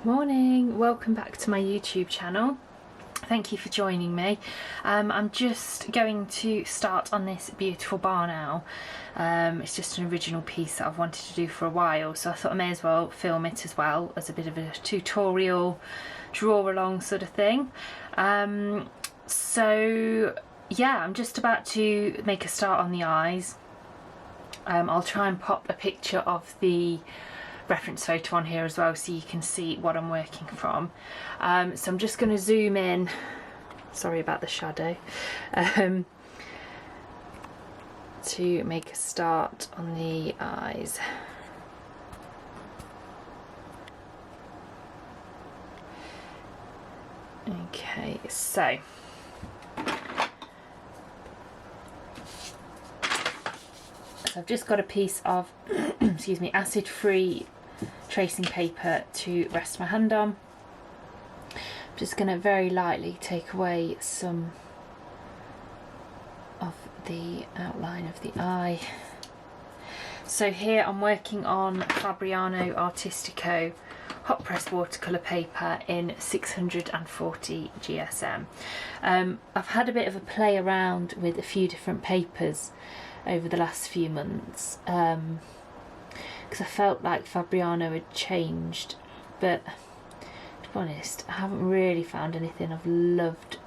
Morning, welcome back to my YouTube channel. Thank you for joining me. I'm just going to start on this beautiful bar now. It's just an original piece that I've wanted to do for a while, so I thought I may as well film it as well as a bit of a tutorial, draw along sort of thing. So yeah, I'm just about to make a start on the eyes. I'll try and pop a picture of the reference photo on here as well so you can see what I'm working from. So I'm just going to zoom in, sorry about the shadow, to make a start on the eyes. Okay, so I've just got a piece of excuse me, acid-free tracing paper to rest my hand on. I'm just going to very lightly take away some of the outline of the eye. So here I'm working on Fabriano Artistico hot press watercolour paper in 640 GSM. I've had a bit of a play around with a few different papers over the last few months, because I felt like Fabriano had changed, but to be honest I haven't really found anything I've loved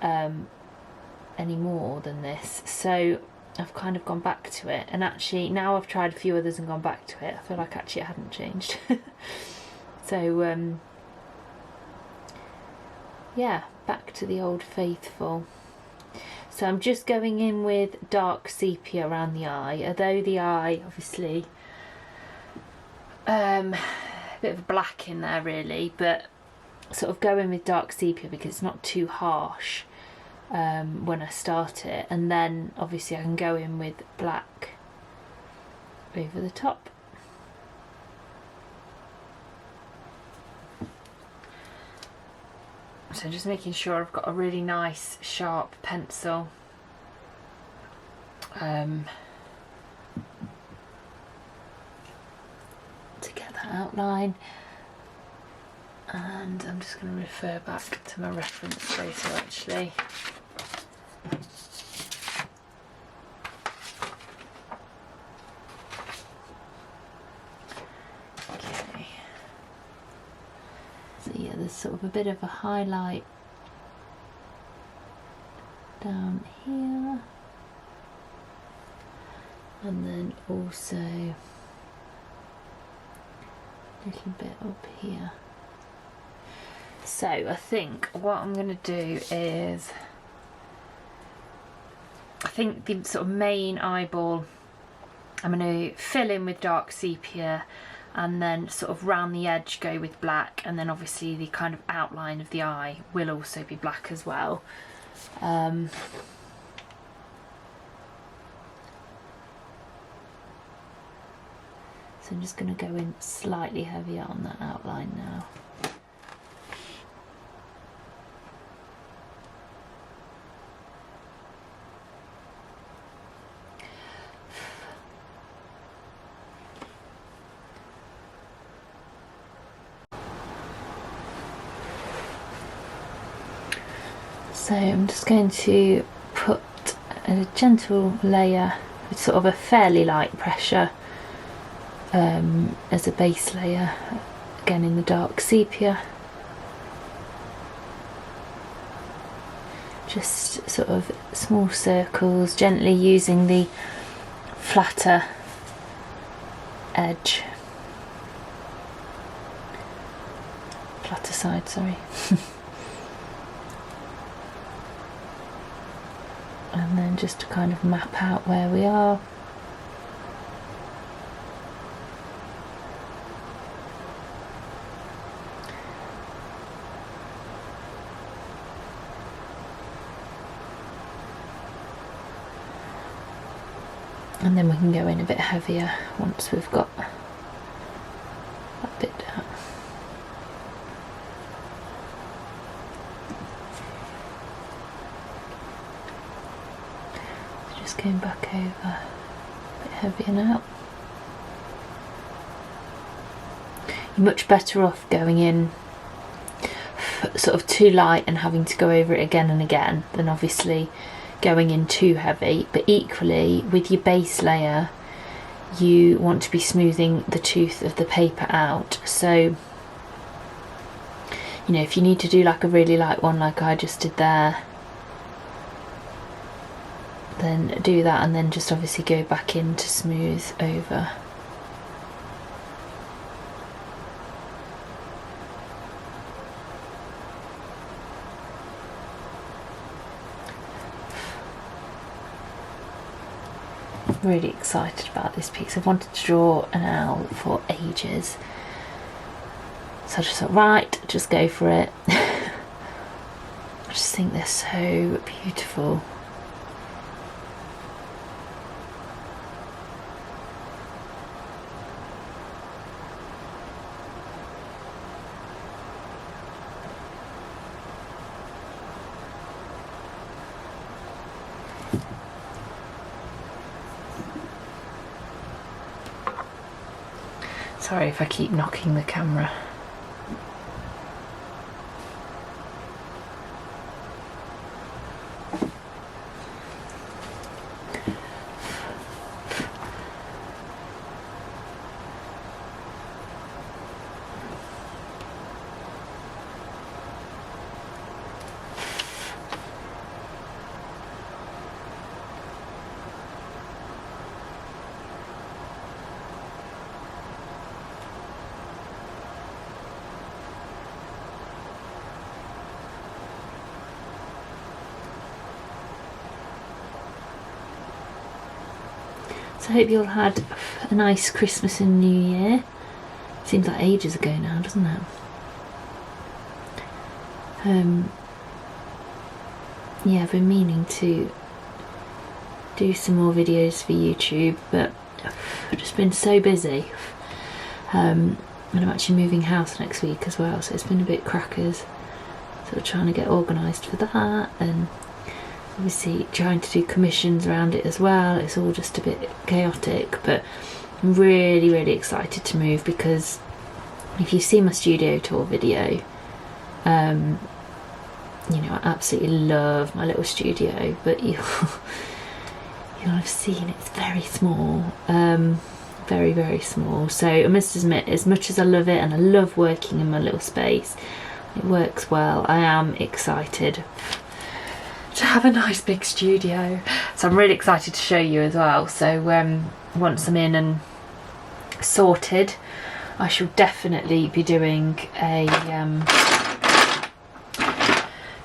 any more than this, so I've kind of gone back to it, and actually now I've tried a few others and gone back to it, I feel like actually it hadn't changed. So yeah, back to the old faithful. So I'm just going in with dark sepia around the eye, although the eye obviously a bit of black in there really, but sort of going with dark sepia because it's not too harsh when I start it, and then obviously I can go in with black over the top. So just making sure I've got a really nice sharp pencil to get that outline, and I'm just going to refer back to my reference photo actually. Yeah, there's sort of a bit of a highlight down here, and then also a little bit up here. So I think what I'm going to do is, I think the sort of main eyeball I'm going to fill in with dark sepia, and then sort of round the edge go with black, and then obviously the kind of outline of the eye will also be black as well. So I'm just going to go in slightly heavier on that outline now. So I'm just going to put a gentle layer with sort of a fairly light pressure as a base layer, again in the dark sepia. Just sort of small circles, gently using the flatter edge, flatter side, sorry. And then just to kind of map out where we are. And then we can go in a bit heavier once we've got that bit down. Just going back over a bit heavier now. you're much better off going in sort of too light and having to go over it again and again than obviously going in too heavy. But equally, with your base layer, you want to be smoothing the tooth of the paper out. So, you know, if you need to do like a really light one like I just did there, then do that, and then just obviously go back in to smooth over. Really excited about this piece. I've wanted to draw an owl for ages, so I just thought, right, just go for it. I just think they're so beautiful. Sorry if I keep knocking the camera. So I hope you all had a nice Christmas and New Year. Seems like ages ago now, doesn't it? Yeah, I've been meaning to do some more videos for YouTube, but I've just been so busy. And I'm actually moving house next week as well, so it's been a bit crackers. So we're trying to get organised for that, and obviously trying to do commissions around it as well. It's all just a bit chaotic, but I'm really, really excited to move, because if you see my studio tour video, you know, I absolutely love my little studio, but you'll have seen it's very small, very, very small. So I must admit, as much as I love it and I love working in my little space, it works well, I am excited to have a nice big studio. So I'm really excited to show you as well. So once I'm in and sorted, I shall definitely be doing a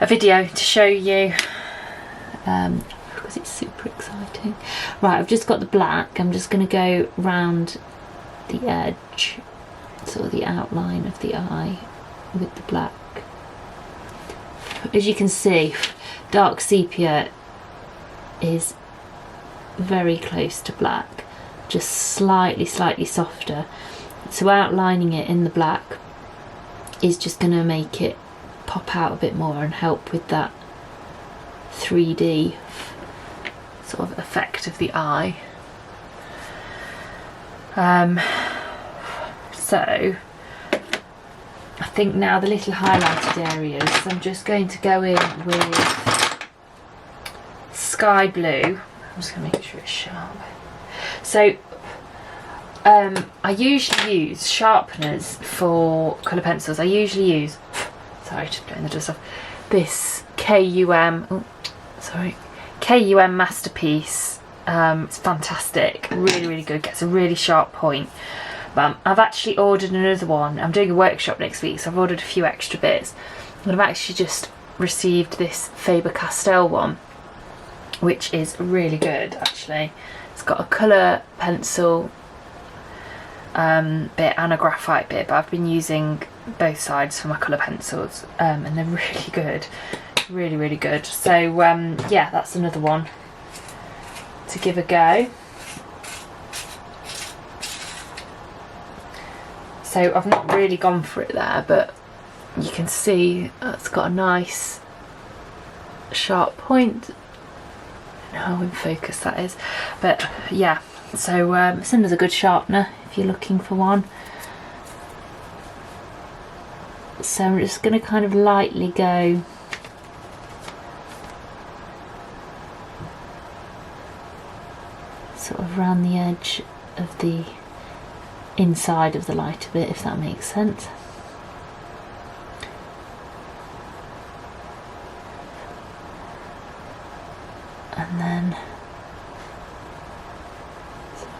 video to show you, because it's super exciting. Right, I've just got the black. I'm just going to go round the edge, sort of the outline of the eye with the black. As you can see, dark sepia is very close to black, just slightly softer. So outlining it in the black is just going to make it pop out a bit more and help with that 3D sort of effect of the eye. So I think now the little highlighted areas, I'm just going to go in with sky blue. I'm just going to make sure it's sharp. So I usually use sharpeners for colour pencils. I usually use, sorry, just blowing the dust off, this KUM Masterpiece. It's fantastic, really, really good, gets a really sharp point. But I've actually ordered another one. I'm doing a workshop next week, so I've ordered a few extra bits. And I've actually just received this Faber Castell one, which is really good actually. It's got a colour pencil bit and a graphite bit, but I've been using both sides for my colour pencils, and they're really good, really, really good. So yeah, that's another one to give a go. So I've not really gone for it there, but you can see it's got a nice sharp point. I don't know how in focus that is, but yeah. So this is a good sharpener if you're looking for one. So I'm just going to kind of lightly go sort of around the edge of the inside of the light a bit, if that makes sense. And then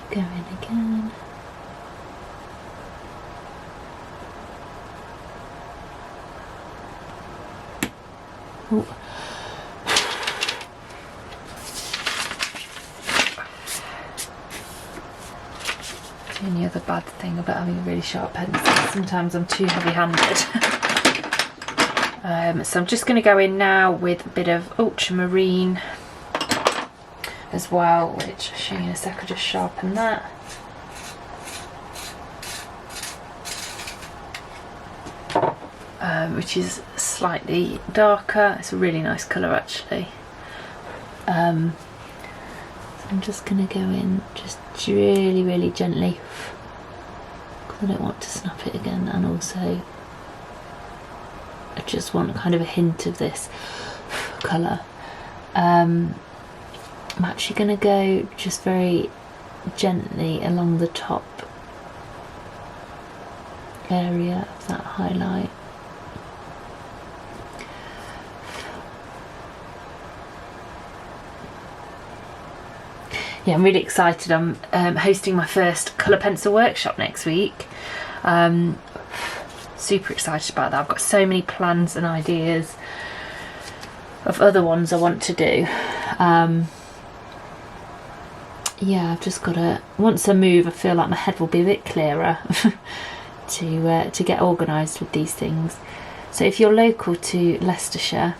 go in again. Ooh. The only other bad thing about having a really sharp pencil, sometimes I'm too heavy-handed. So I'm just going to go in now with a bit of ultramarine as well, which I'll show you in a sec. I'll just sharpen that. Which is slightly darker. It's a really nice colour actually. So I'm just going to go in just really, really gently, because I don't want to snap it again, and also I just want kind of a hint of this colour. I'm actually going to go just very gently along the top area of that highlight. Yeah, I'm really excited. I'm hosting my first colour pencil workshop next week. Super excited about that. I've got so many plans and ideas of other ones I want to do. Yeah, I've just got to, once I move, I feel like my head will be a bit clearer to get organised with these things. So if you're local to Leicestershire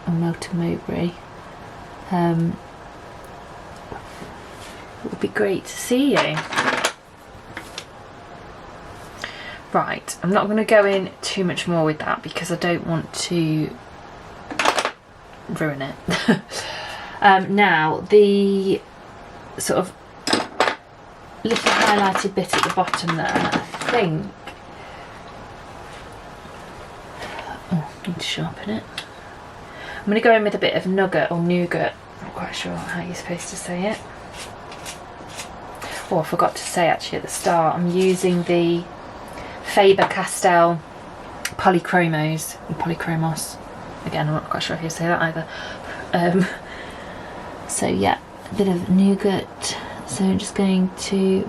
or Melton Mowbray, it would be great to see you. Right, I'm not going to go in too much more with that because I don't want to ruin it. Now, the sort of little highlighted bit at the bottom there, I think, oh, I need to sharpen it. I'm going to go in with a bit of nugget or nougat, I'm not quite sure how you're supposed to say it. Oh, I forgot to say actually at the start, I'm using the Faber Castell Polychromos. Again, I'm not quite sure how you say that either. So yeah, a bit of nougat. So I'm just going to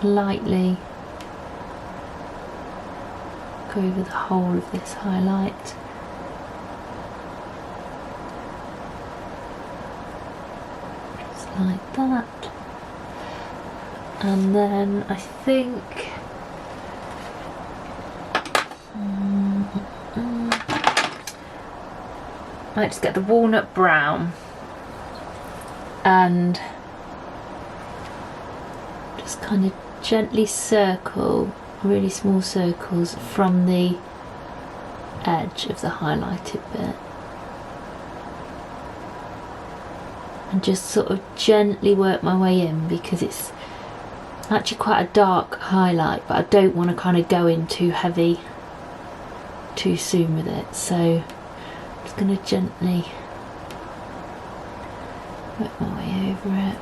lightly go over the whole of this highlight. Just like that. And then I think I might just get the walnut brown and just kind of gently circle, really small circles from the edge of the highlighted bit, and just sort of gently work my way in, because it's actually quite a dark highlight, but I don't want to kind of go in too heavy too soon with it, so I'm just going to gently work my way over it.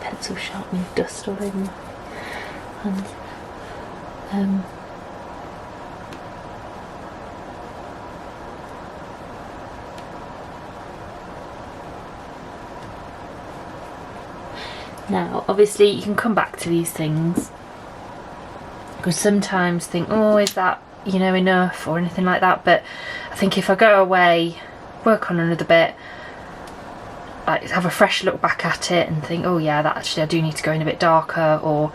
Pencil sharpening dust all over my hands. Now, obviously, you can come back to these things, because sometimes think, oh, is that, you know, enough or anything like that, but I think if I go away, work on another bit, like have a fresh look back at it and think, oh yeah, that actually I do need to go in a bit darker, or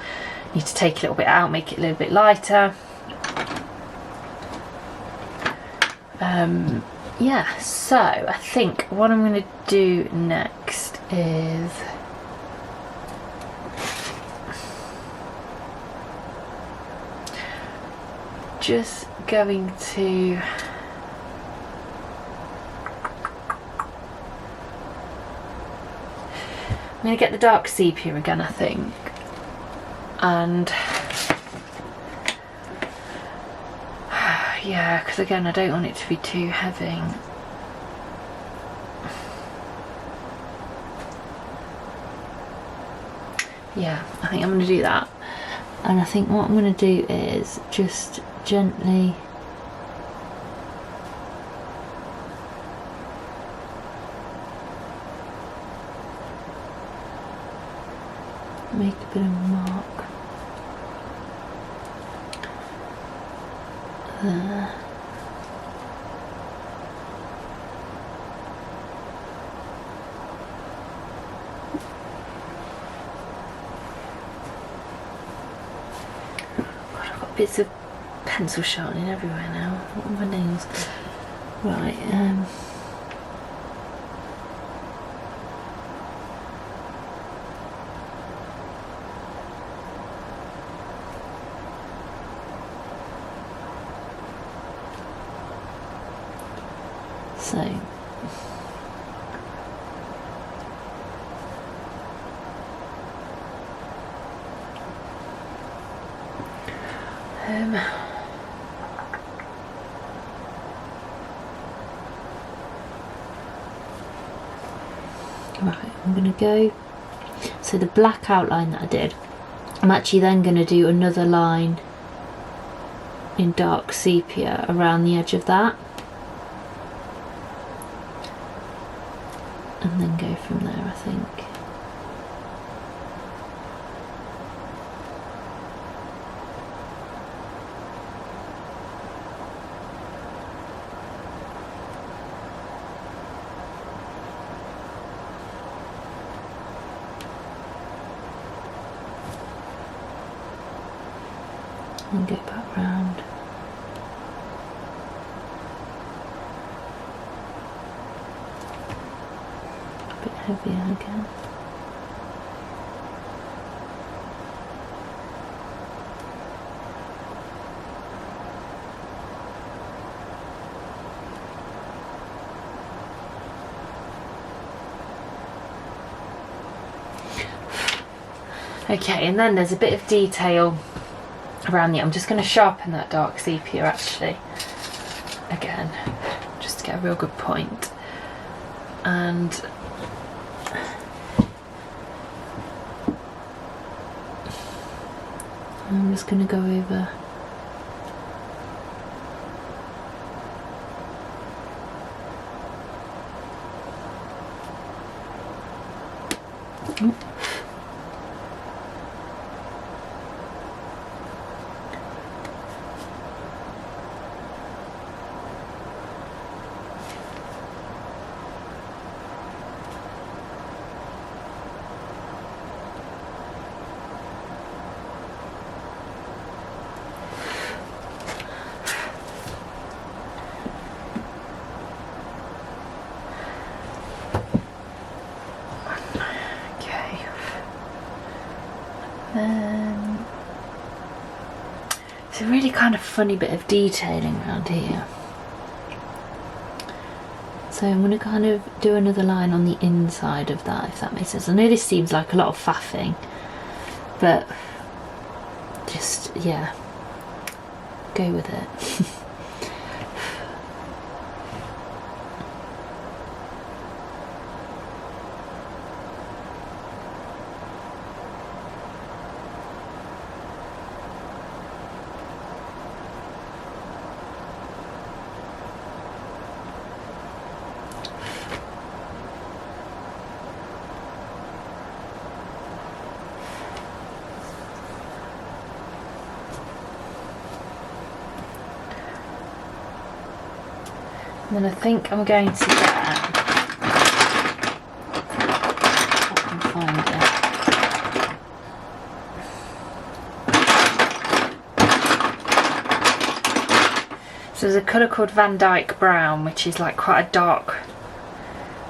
need to take a little bit out, make it a little bit lighter. Yeah, so I think what I'm going to do next is just going to I'm going to get the dark sepia again, I think, And yeah, because again I don't want it to be too heavy. Yeah, I think I'm going to do that. And I think what I'm going to do is just gently make a bit of a mark there. God, I've got bits of pencil sharpening everywhere now. What are my nails? Right, so right, I'm going to go, so the black outline that I did, I'm actually then going to do another line in dark sepia around the edge of that, and then go from there, I think. And go back round. A bit heavier again. Okay, and then there's a bit of detail around the, I'm just going to sharpen that dark sepia actually again, just to get a real good point. And I'm just going to go over it's a really kind of funny bit of detailing around here. So I'm going to kind of do another line on the inside of that, if that makes sense. I know this seems like a lot of faffing, but just, yeah, go with it. And then I think I'm going to get, if I can find it. So there's a colour called Van Dyke Brown, which is like quite a dark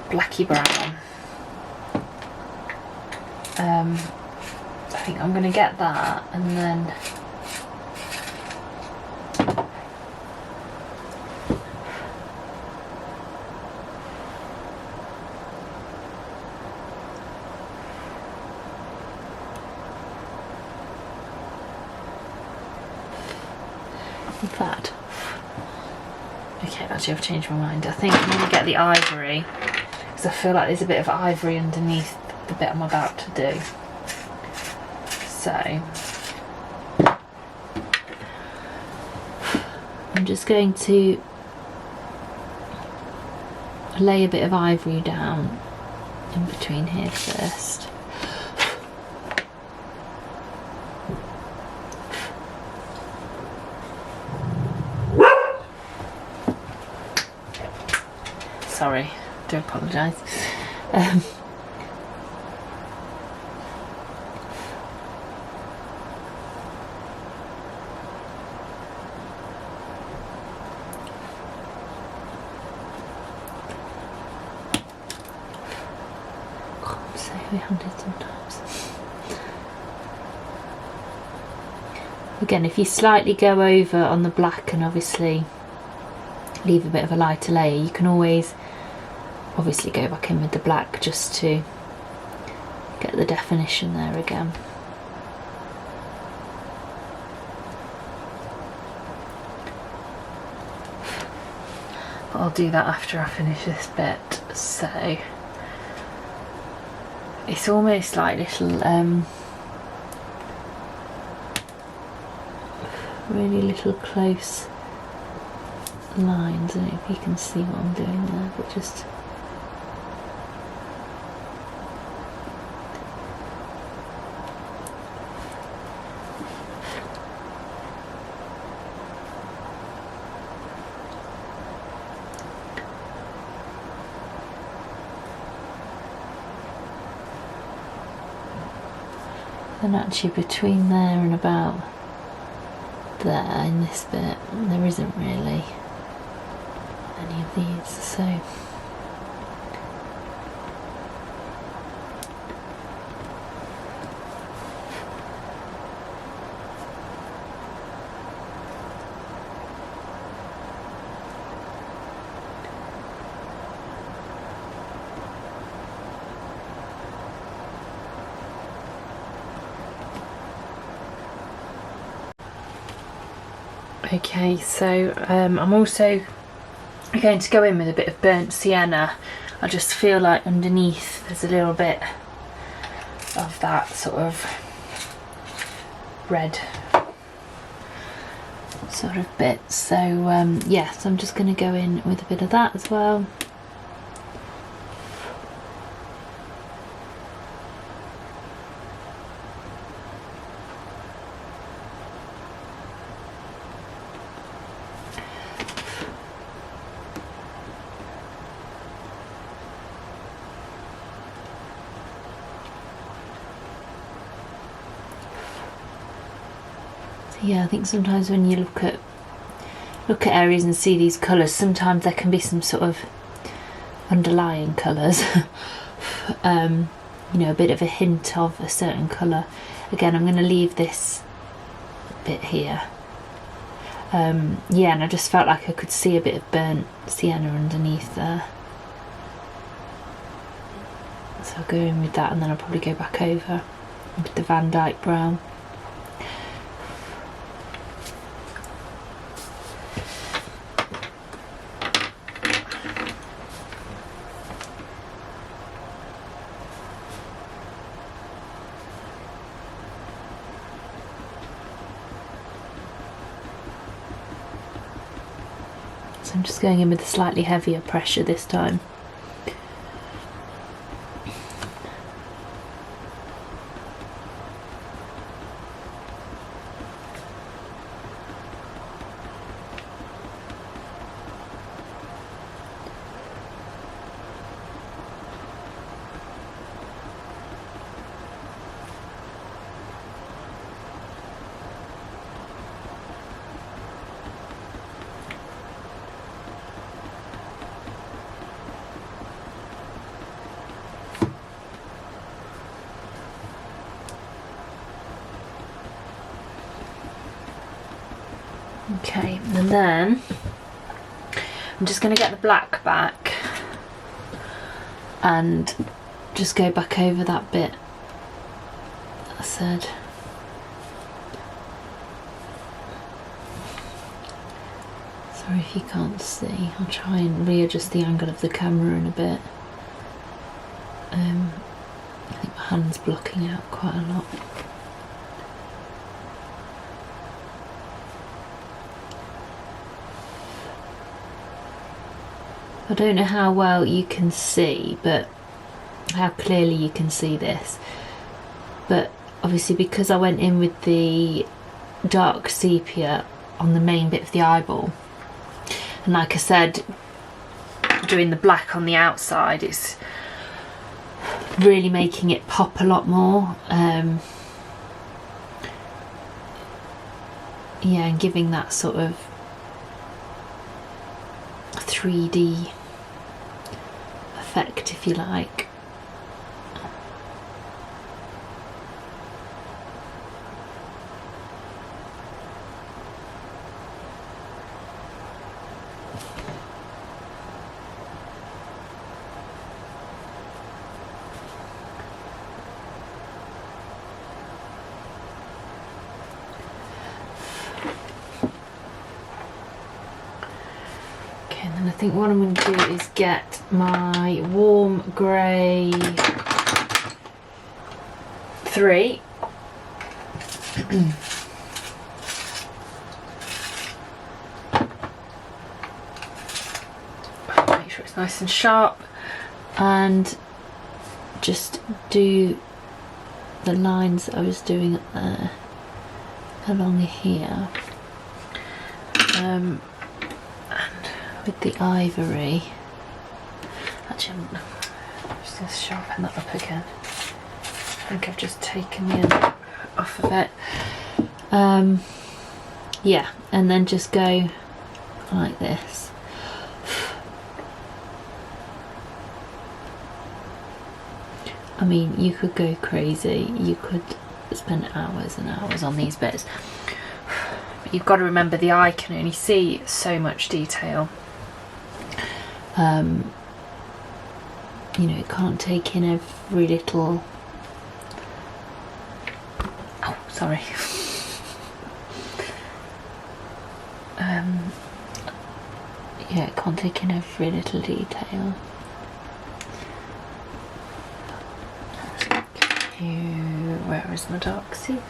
blacky brown. I think I'm going to get that, and then fact, okay, actually I've changed my mind. I think I'm going to get the ivory, because I feel like there's a bit of ivory underneath the bit I'm about to do. So I'm just going to lay a bit of ivory down in between here first. Sorry, do apologise. I'm so heavy-handed sometimes. Again, if you slightly go over on the black and obviously leave a bit of a lighter layer, you can always obviously go back in with the black just to get the definition there again. But I'll do that after I finish this bit. So it's almost like little really little close lines. I don't know if you can see what I'm doing there, but just then actually between there and about there in this bit there isn't really any of these, so okay, so I'm also going to go in with a bit of burnt sienna. I just feel like underneath there's a little bit of that sort of red sort of bit, so yeah, so I'm just going to go in with a bit of that as well. Yeah, I think sometimes when you look at areas and see these colours, sometimes there can be some sort of underlying colours. You know, a bit of a hint of a certain colour. Again, I'm going to leave this bit here. Yeah, and I just felt like I could see a bit of burnt sienna underneath there. So I'll go in with that, and then I'll probably go back over with the Van Dyke brown. So I'm just going in with a slightly heavier pressure this time. Okay, and then I'm just going to get the black back and just go back over that bit that I said. Sorry if you can't see. I'll try and readjust the angle of the camera in a bit. I think my hand's blocking out quite a lot. I don't know how well you can see, but how clearly you can see this. But obviously because I went in with the dark sepia on the main bit of the eyeball, and like I said, doing the black on the outside, it's really making it pop a lot more. Yeah, and giving that sort of 3D effect, if you like. And I think what I'm going to do is get my warm grey 3 make sure it's nice and sharp, and just do the lines that I was doing up there along here. And with the ivory, actually I'm just going to sharpen that up again. I think I've just taken the end off of it. Yeah, and then just go like this. I mean, you could go crazy, you could spend hours and hours on these bits, but you've got to remember the eye can only see so much detail. You know, it can't take in every little, oh sorry, yeah, it can't take in every little detail. Where is my dark sepia?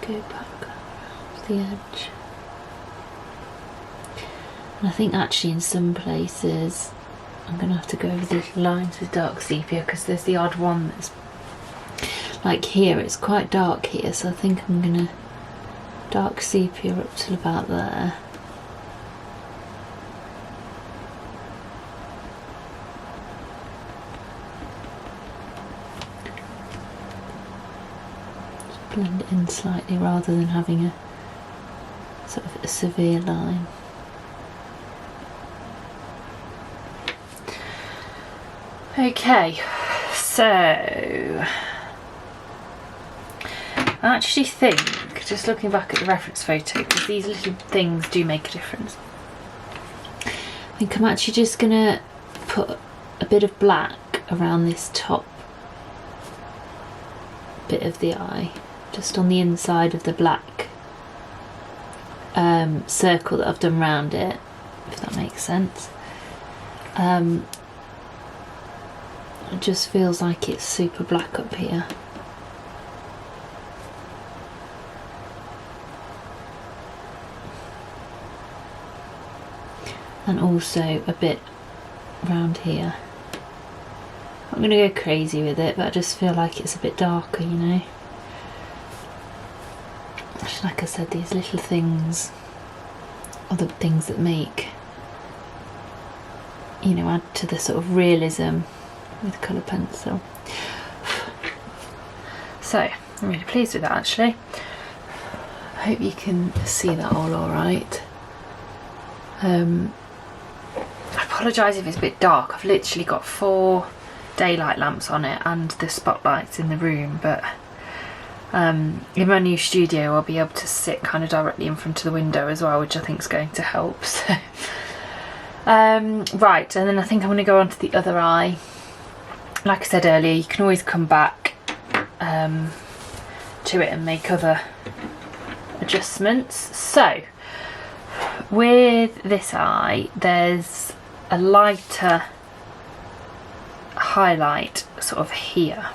Go back around the edge. And I think actually in some places I'm going to have to go over these lines with dark sepia, because there's the odd one that's like here, it's quite dark here, so I think I'm going to dark sepia up till about there. Just blend it in slightly rather than having a sort of a severe line. Okay, so I actually think, just looking back at the reference photo, because these little things do make a difference, I think I'm actually just going to put a bit of black around this top bit of the eye, just on the inside of the black circle that I've done round it, if that makes sense. It just feels like it's super black up here. And also a bit around here. I'm going to go crazy with it, but I just feel like it's a bit darker, you know. Like I said, these little things are the things that make, you know, add to the sort of realism with colour pencil. So I'm really pleased with that actually. I hope you can see that all alright. I apologise if it's a bit dark. I've literally got 4 daylight lamps on it and the spotlights in the room, but in my new studio I'll be able to sit kind of directly in front of the window as well, which I think is going to help. So right, and then I think I'm going to go on to the other eye. Like I said earlier, you can always come back to it and make other adjustments. So with this eye, there's a lighter highlight sort of here.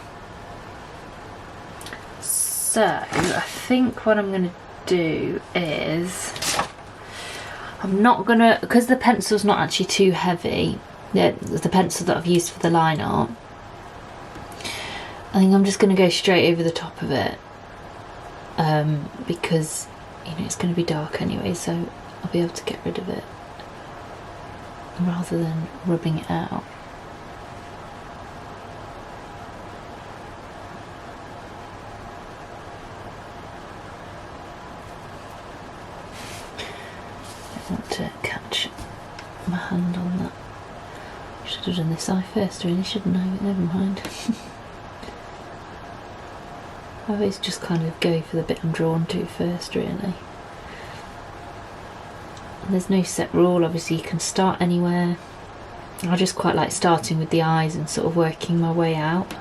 So I think what I'm going to do is, I'm not going to, because the pencil's not actually too heavy, the pencil that I've used for the line art, I think I'm just going to go straight over the top of it, because it's going to be dark anyway, so I'll be able to get rid of it rather than rubbing it out. I want to catch my hand on that. Should have done this eye first really, shouldn't I? But never mind. I always just kind of go for the bit I'm drawn to first really. And there's no set rule, obviously you can start anywhere. I just quite like starting with the eyes and sort of working my way out.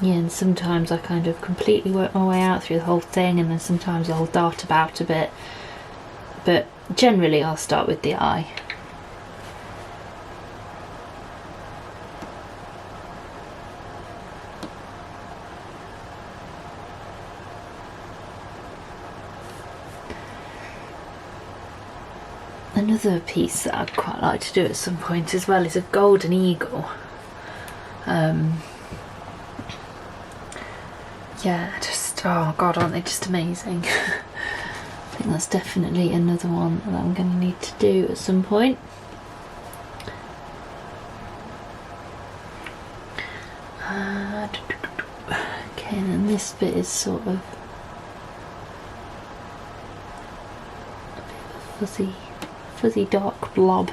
Yeah, and sometimes I kind of completely work my way out through the whole thing, and then sometimes I'll dart about a bit, but generally I'll start with the eye. Another piece that I'd quite like to do at some point as well is a golden eagle. Yeah, just, oh god, aren't they just amazing? I think that's definitely another one that I'm going to need to do at some point. Okay, and then this bit is sort of a bit of a fuzzy dark blob.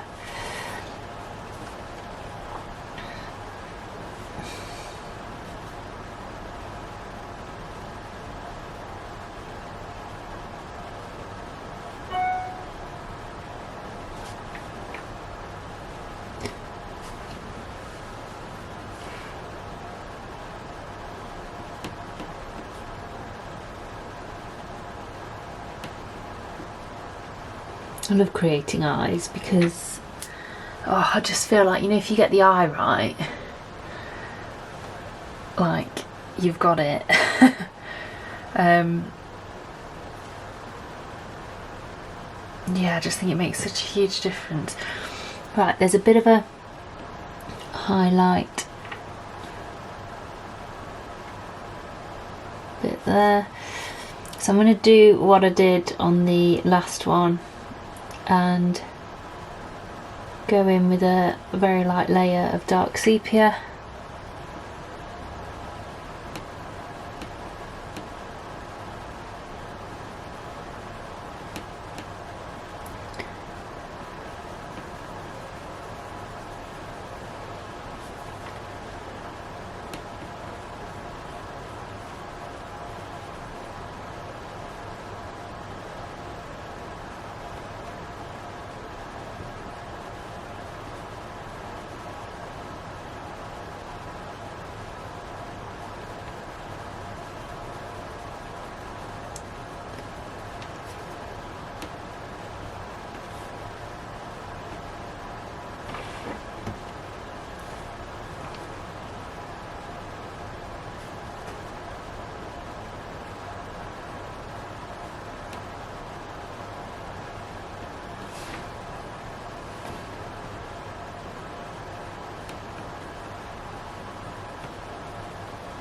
I love creating eyes because, oh, I just feel like, if you get the eye right, like, you've got it. Yeah, I just think it makes such a huge difference. Right, there's a bit of a highlight bit there. So I'm going to do what I did on the last one and go in with a very light layer of dark sepia.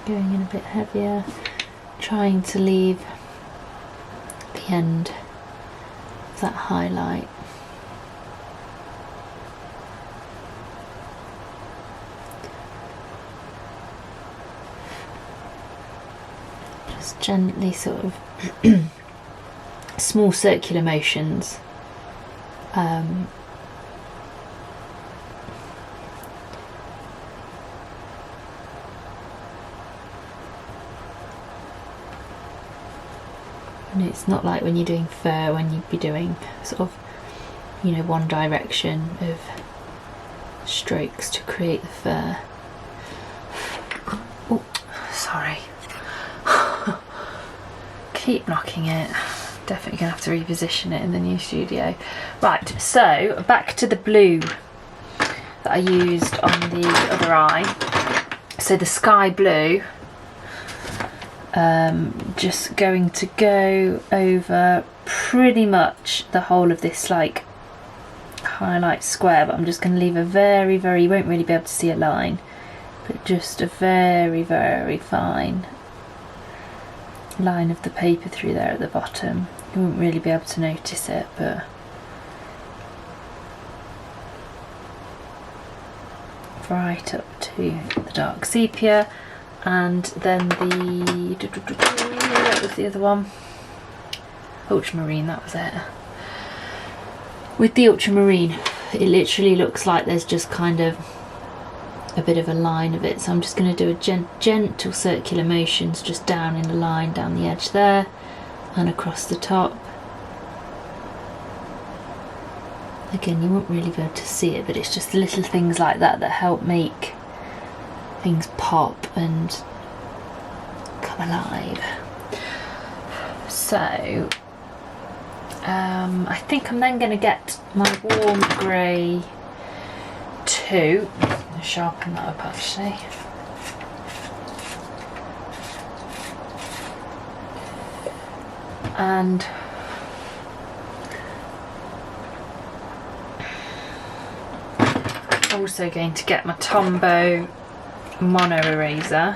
Going in a bit heavier, trying to leave the end of that highlight. Just gently sort of small circular motions. And it's not like when you're doing fur, when you'd be doing sort of, one direction of strokes to create the fur. keep knocking it. Definitely gonna have to reposition it in the new studio. Right, so back to the blue that I used on the other eye. So the sky blue, just going to go over pretty much the whole of this like highlight square, but I'm just going to leave a very, very, you won't really be able to see a line, but just a very, very fine line of the paper through there at the bottom. You won't really be able to notice it, but right up to the dark sepia. And then what was the other one? Ultramarine, that was it. With the ultramarine, it literally looks like there's just kind of a bit of a line of it, so I'm just going to do a gentle circular motions just down in the line, down the edge there and across the top. Again, you won't really be able to see it, but it's just little things like that that help make things pop and come alive. So I think I'm then going to get my warm grey 2. I'm going to sharpen that up actually. And also going to get my Tombow mono eraser,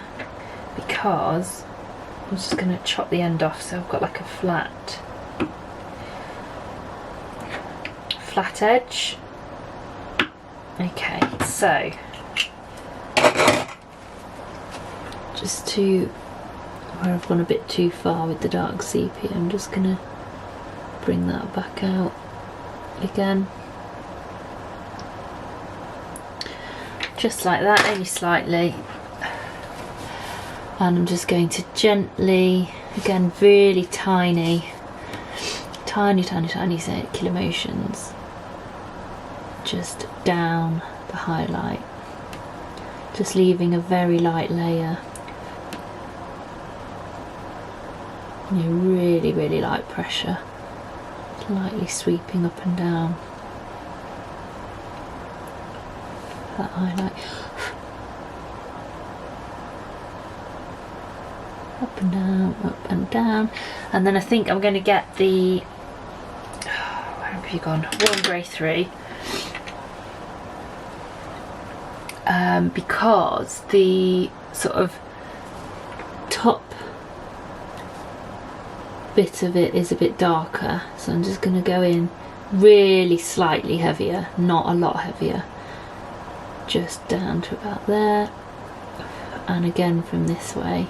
because I'm just going to chop the end off so I've got like a flat edge. Okay, so just to where I've gone a bit too far with the dark sepia, I'm just going to bring that back out again. Just like that, only slightly. And I'm just going to gently, again, really tiny circular motions, just down the highlight, just leaving a very light layer. You know, really, really light pressure, lightly sweeping up and down that highlight. Up and down, up and down. And then I think I'm going to get the, where have you gone? Warm Grey 3. Because the sort of top bit of it is a bit darker, so I'm just going to go in really slightly heavier, not a lot heavier, just down to about there, and again from this way.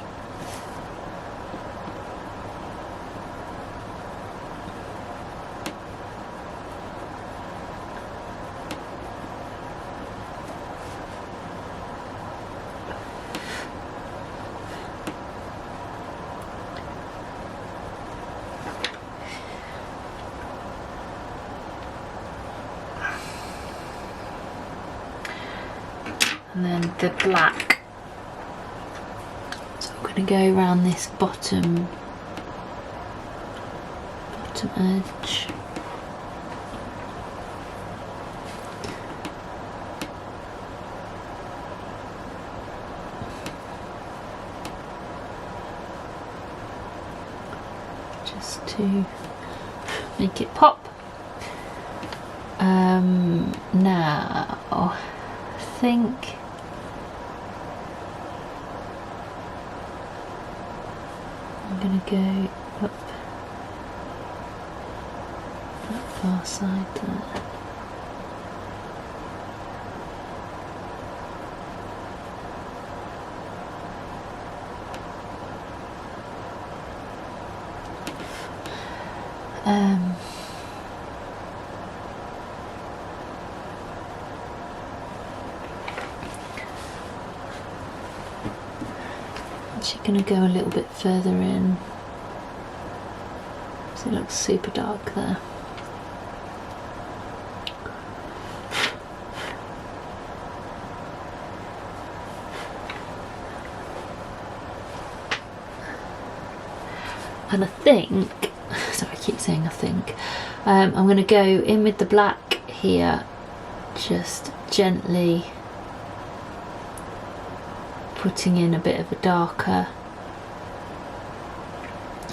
And then the black, so I'm going to go around this bottom edge. Just to make it pop. Now I think I'm going to go up that far side there. Actually going to go a little bit further in, so it looks super dark there. And I think, sorry I keep saying I think, I'm going to go in with the black here, just gently putting in a bit of a darker,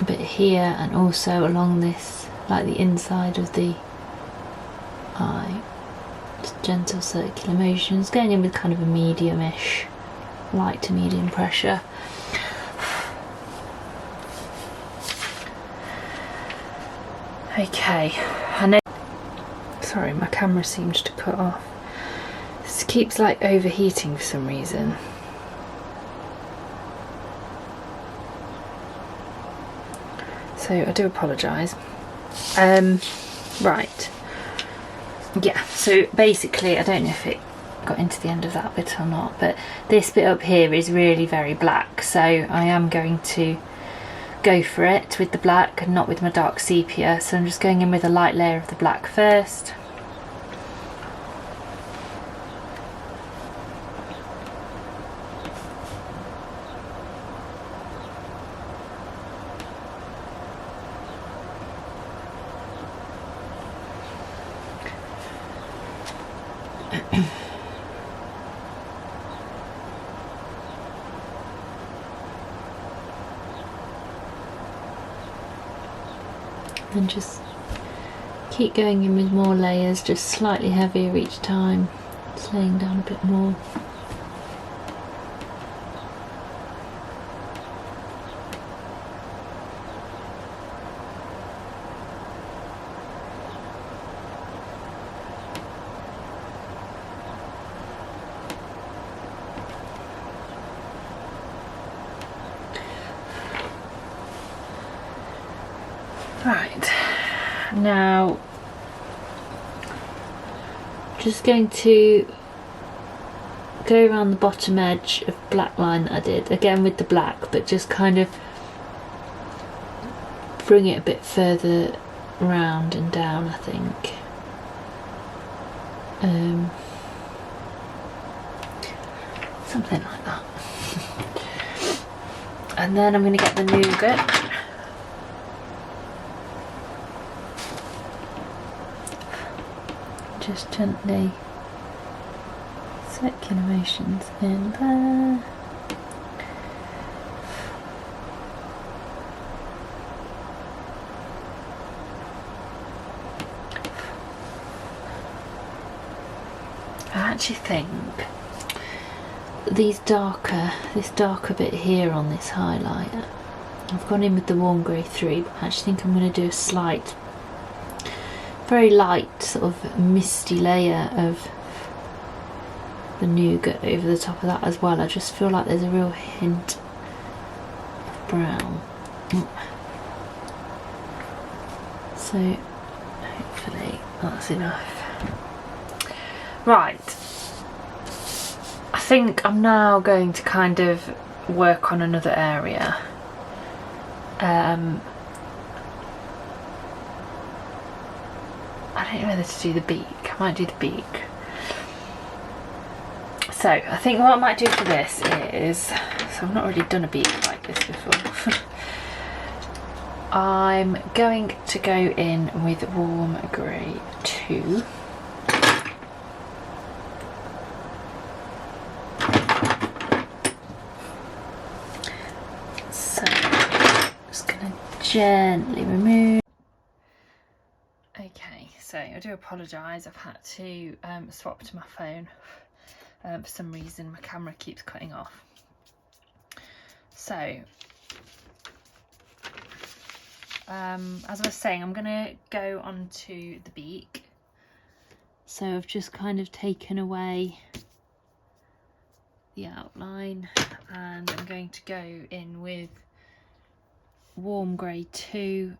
a bit here, and also along this, like the inside of the eye. Just gentle circular motions, going in with kind of a medium-ish, light to medium pressure. Okay, I know, sorry, my camera seems to cut off. This keeps like overheating for some reason. So I do apologise. Right. Yeah, so basically, I don't know if it got into the end of that bit or not, but this bit up here is really very black, so I am going to go for it with the black and not with my dark sepia. So I'm just going in with a light layer of the black first. And just keep going in with more layers, just slightly heavier each time, just laying down a bit more. Right, now just going to go around the bottom edge of black line that I did, again with the black, but just kind of bring it a bit further round and down, I think. Something like that. And then I'm going to get the nougat. Just gently circular motions in there. I actually think this darker bit here on this highlighter, I've gone in with the warm grey 3, but I actually think I'm going to do a slight, very light sort of misty layer of the nougat over the top of that as well. I just feel like there's a real hint of brown. So hopefully that's enough. Right, I think I'm now going to kind of work on another area. I don't know whether to do the beak. I might do the beak. So I think what I might do for this is, so I've not really done a beak like this before. I'm going to go in with warm grey 2. So I'm just going to gently remove. Okay, so I do apologise, I've had to swap to my phone. For some reason my camera keeps cutting off. So, as I was saying, I'm going to go on to the beak. So I've just kind of taken away the outline and I'm going to go in with warm grey 2.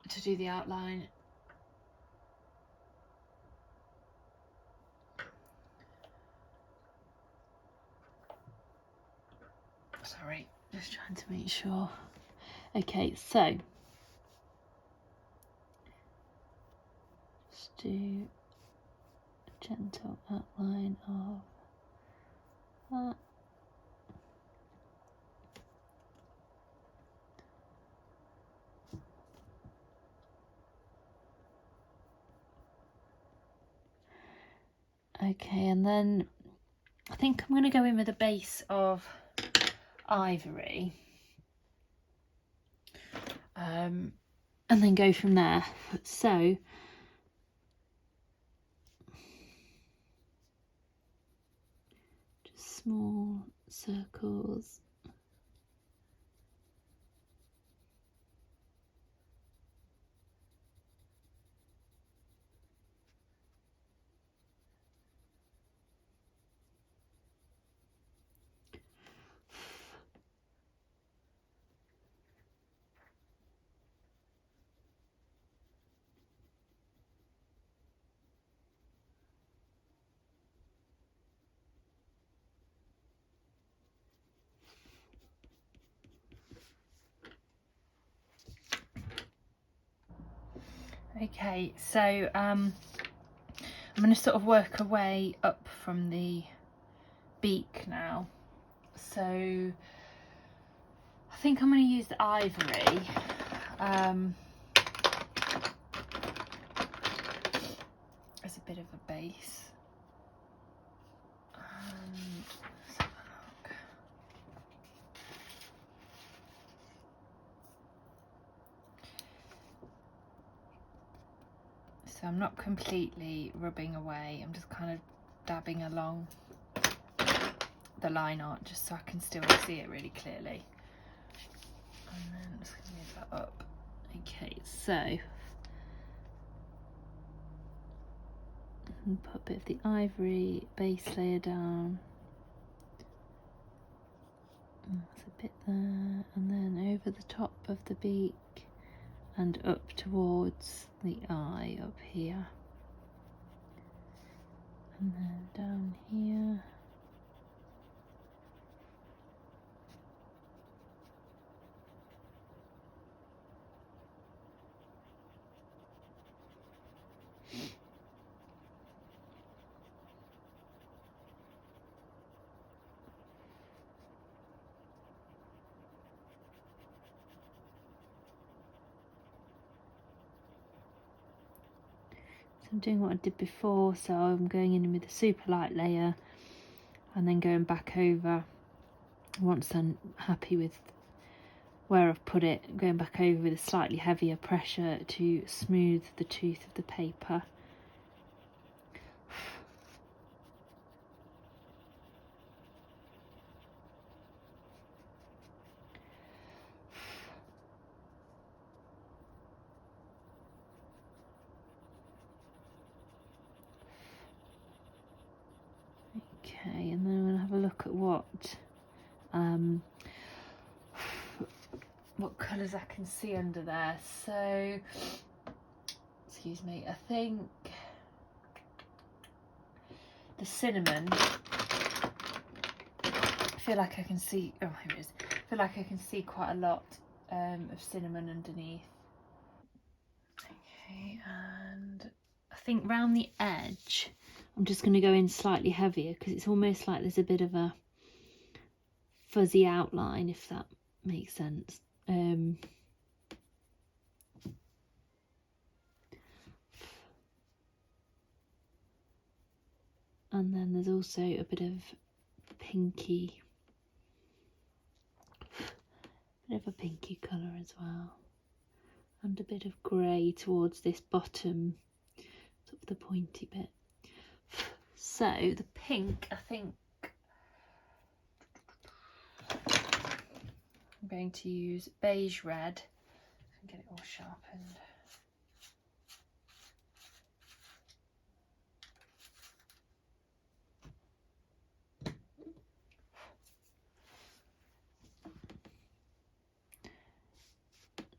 To do the outline. Sorry, just trying to make sure. Okay, so just do a gentle outline of that. Okay, and then I think I'm going to go in with a base of ivory, and then go from there. So just small circles. Okay, so I'm going to sort of work a way up from the beak now. So I think I'm going to use the ivory. As a bit of a base. Let's have a look. So I'm not completely rubbing away, I'm just kind of dabbing along the line art just so I can still see it really clearly. And then I'm just going to move that up. Okay, so and put a bit of the ivory base layer down. There's a bit there, and then over the top of the beak and up towards the eye up here, and then down here. I'm doing what I did before, so I'm going in with a super light layer and then going back over. Once I'm happy with where I've put it, going back over with a slightly heavier pressure to smooth the tooth of the paper. Okay, and then I'm going to have a look at what colours I can see under there. So, excuse me, I think the cinnamon, I feel like I can see, oh here it is, I feel like I can see quite a lot of cinnamon underneath. Okay, and I think round the edge I'm just going to go in slightly heavier because it's almost like there's a bit of a fuzzy outline, if that makes sense. And then there's also a bit of pinky, colour as well, and a bit of grey towards this bottom, sort of the pointy bit. So the pink, I think I'm going to use beige red and get it all sharpened.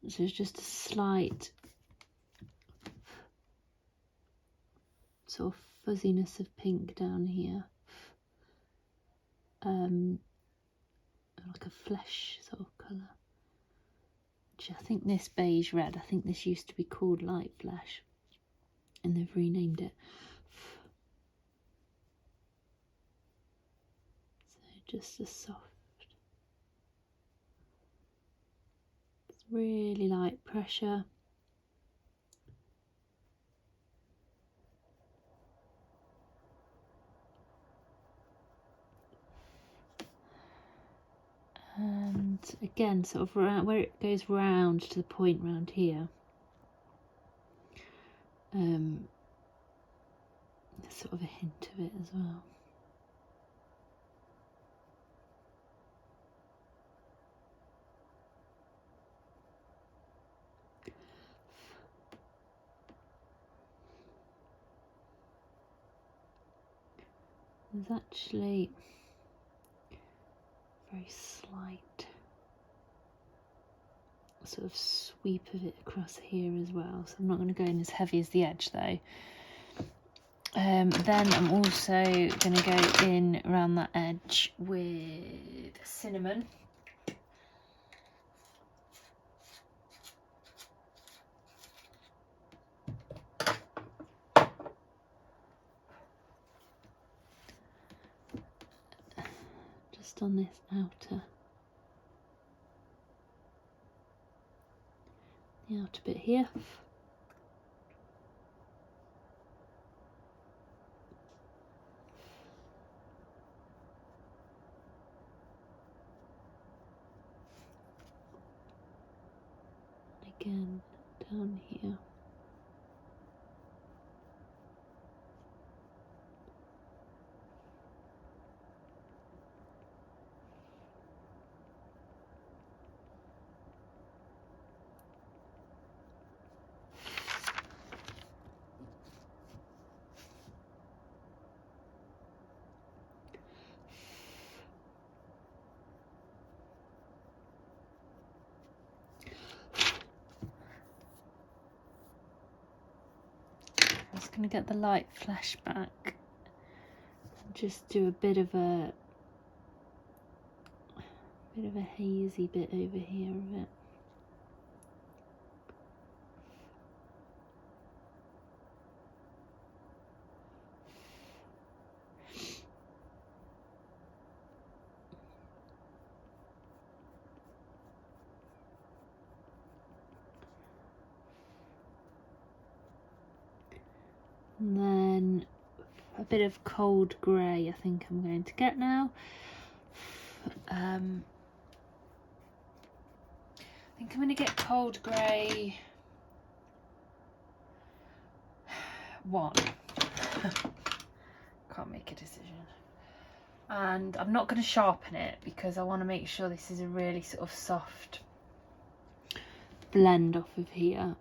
So there's just a slight sort of fuzziness of pink down here, like a flesh sort of colour. Which I think this beige red, I think this used to be called light flesh, and they've renamed it. So just a soft, really light pressure. again, sort of around where it goes round to the point round here. There's sort of a hint of it as well. There's actually a very slight sort of sweep of it across here as well, so I'm not going to go in as heavy as the edge though. Then I'm also going to go in around that edge with cinnamon. Just on this outer, the outer bit here. Again down here. I'm just going to get the light flash back and just do a bit of a hazy bit over here of it. And then a bit of cold grey I think I'm going to get now. I think I'm going to get cold grey 1. Can't make a decision. And I'm not going to sharpen it because I want to make sure this is a really sort of soft blend off of here.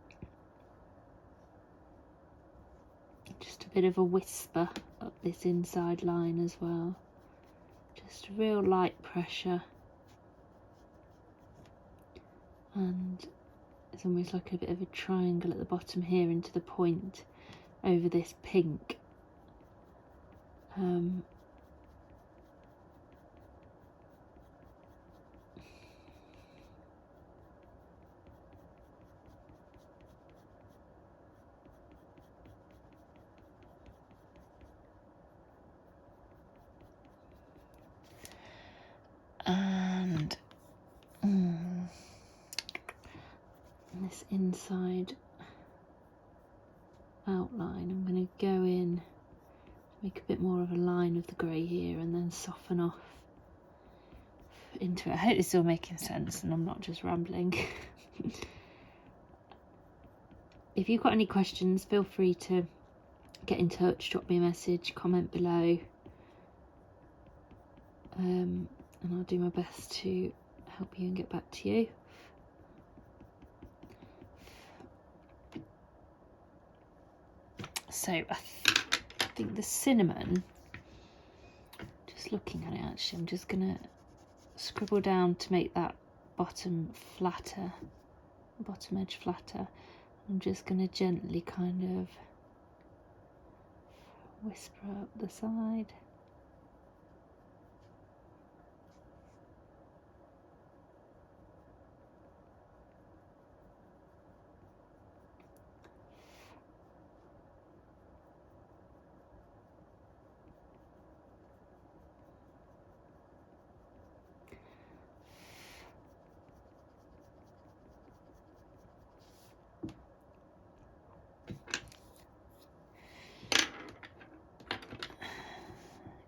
Just a bit of a whisper up this inside line as well. Just real light pressure. And it's almost like a bit of a triangle at the bottom here into the point over this pink. And this inside outline, I'm going to go in, make a bit more of a line of the grey here and then soften off into it. I hope this is all making sense and I'm not just rambling. If you've got any questions, feel free to get in touch, drop me a message, comment below. And I'll do my best to help you and get back to you. So I think the cinnamon, just looking at it actually, I'm just going to scribble down to make that bottom flatter, bottom edge flatter. I'm just going to gently kind of whisper up the side.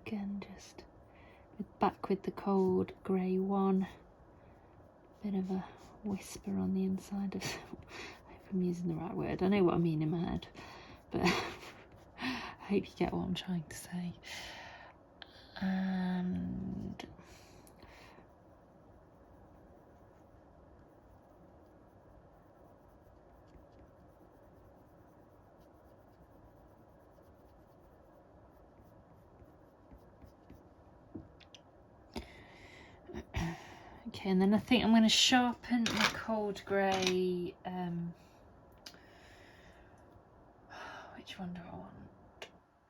Again, just back with the cold grey 1. bit of a whisper on the inside of, I hope I'm using the right word, I know what I mean in my head, but I hope you get what I'm trying to say. And okay, and then I think I'm going to sharpen my cold grey, which one do I want?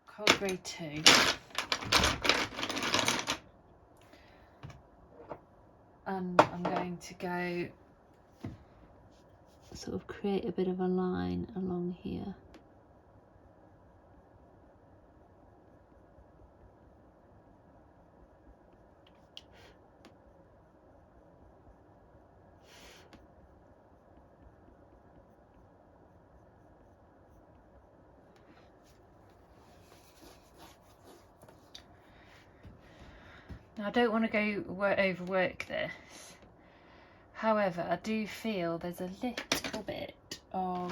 Cold grey 2. And I'm going to go sort of create a bit of a line along here. Now I don't want to go overwork this. However, I do feel there's a little bit of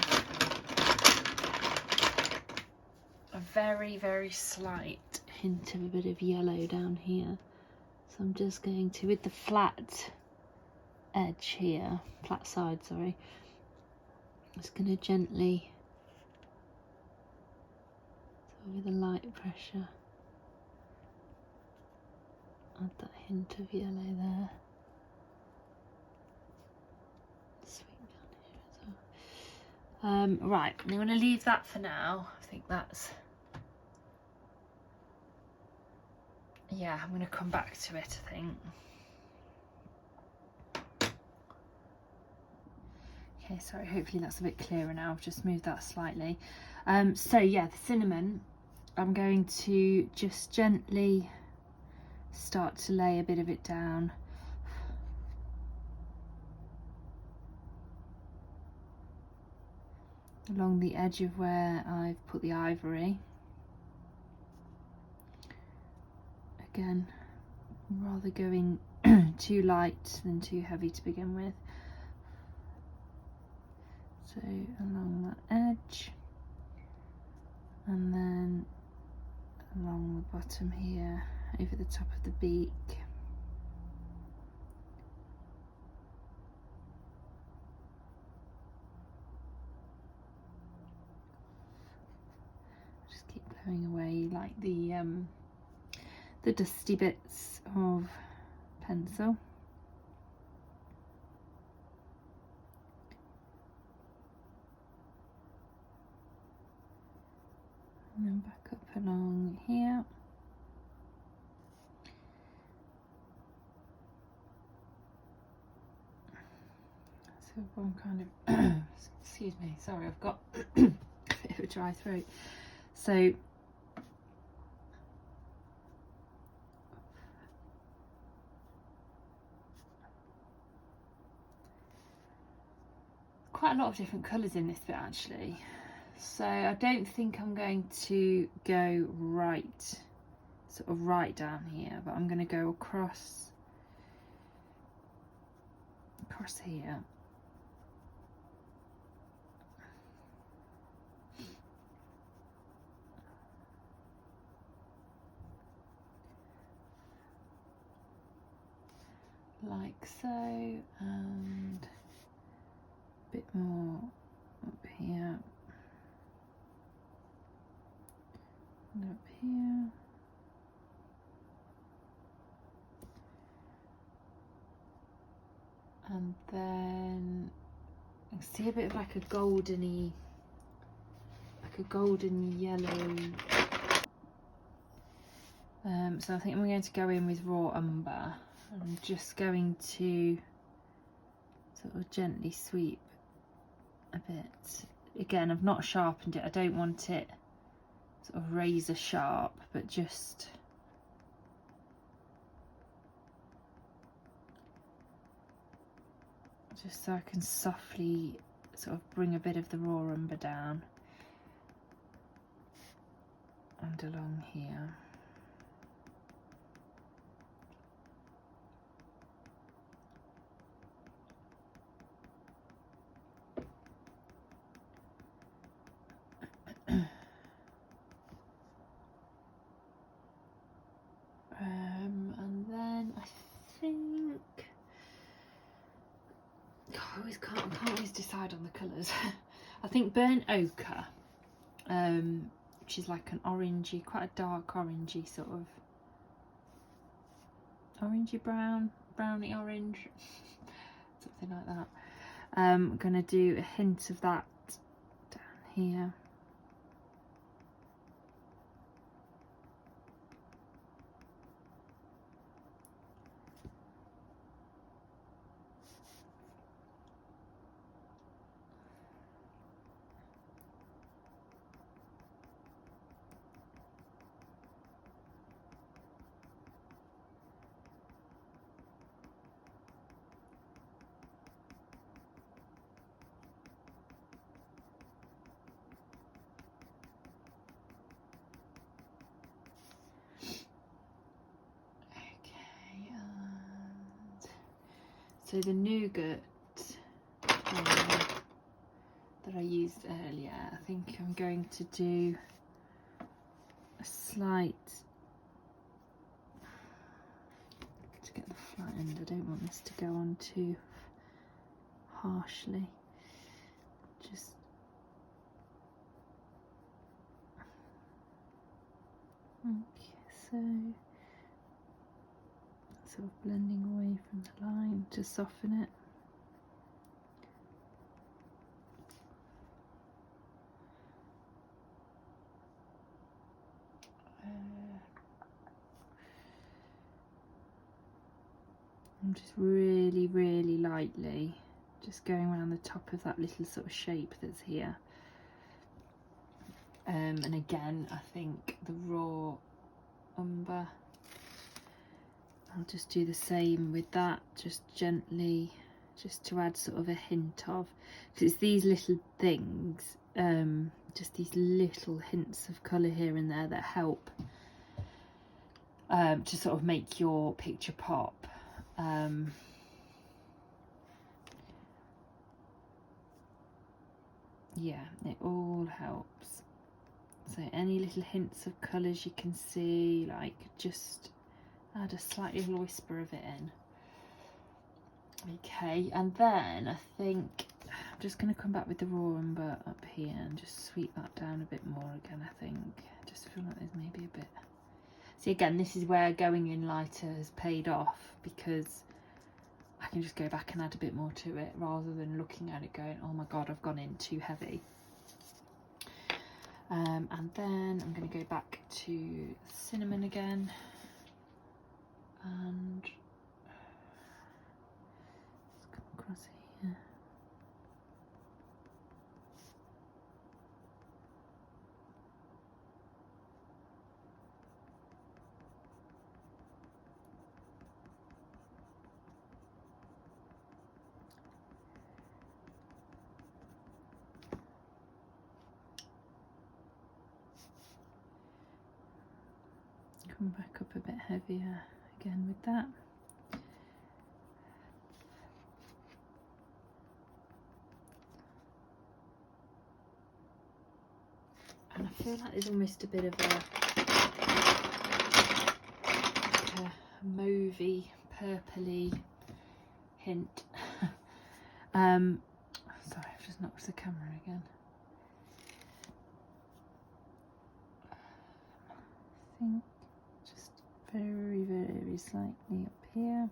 a very, very slight hint of a bit of yellow down here. So I'm just going to, with the flat edge here, flat side, sorry, just going to gently, so with a light pressure, add that hint of yellow there. Right, I'm going to leave that for now. I think that's, yeah, I'm going to come back to it, I think. Okay, sorry, hopefully that's a bit clearer now. I've just moved that slightly. So yeah, the cinnamon, I'm going to just gently start to lay a bit of it down. Along the edge of where I've put the ivory. Again, rather going too light than too heavy to begin with. So along that edge, and then along the bottom here, over the top of the beak. Going away like the dusty bits of pencil. And then back up along here. So one kind of excuse me, sorry, I've got a bit of a dry throat. So quite a lot of different colours in this bit actually. So I don't think I'm going to go sort of right down here, but I'm going to go across here. Like so, and a bit more up here, and up here, and then I see a bit of like a golden yellow. So I think I'm going to go in with raw umber. I'm just going to sort of gently sweep a bit. Again, I've not sharpened it. I don't want it sort of razor sharp, but just so I can softly sort of bring a bit of the raw umber down and along here. I can't always decide on the colours. I think burnt ochre, which is like an orangey, quite a dark orangey sort of orangey brown, browny orange, something like that. I'm going to do a hint of that down here. So the nougat that I used earlier, I think I'm going to do a slight, to get the flat end, I don't want this to go on too harshly. Just okay, so sort of blending away from the line to soften it. I'm just really lightly just going around the top of that little sort of shape that's here. And again, I think the raw umber, I'll just do the same with that, just gently, just to add sort of a hint of, because it's these little things, just these little hints of colour here and there that help to sort of make your picture pop. Yeah, it all helps. So any little hints of colours you can see, like just add a slight little whisper of it in. Okay, and then I think I'm just going to come back with the raw umber up here and just sweep that down a bit more again. I think I just feel like there's maybe a bit. See, again, this is where going in lighter has paid off, because I can just go back and add a bit more to it rather than looking at it going, oh my god, I've gone in too heavy. And then I'm going to go back to cinnamon again. And let's come across here. Come back up a bit heavier again with that. And I feel like there's almost a bit of a mauvey, purpley hint. Sorry, I've just knocked the camera again. I think just very slightly up here.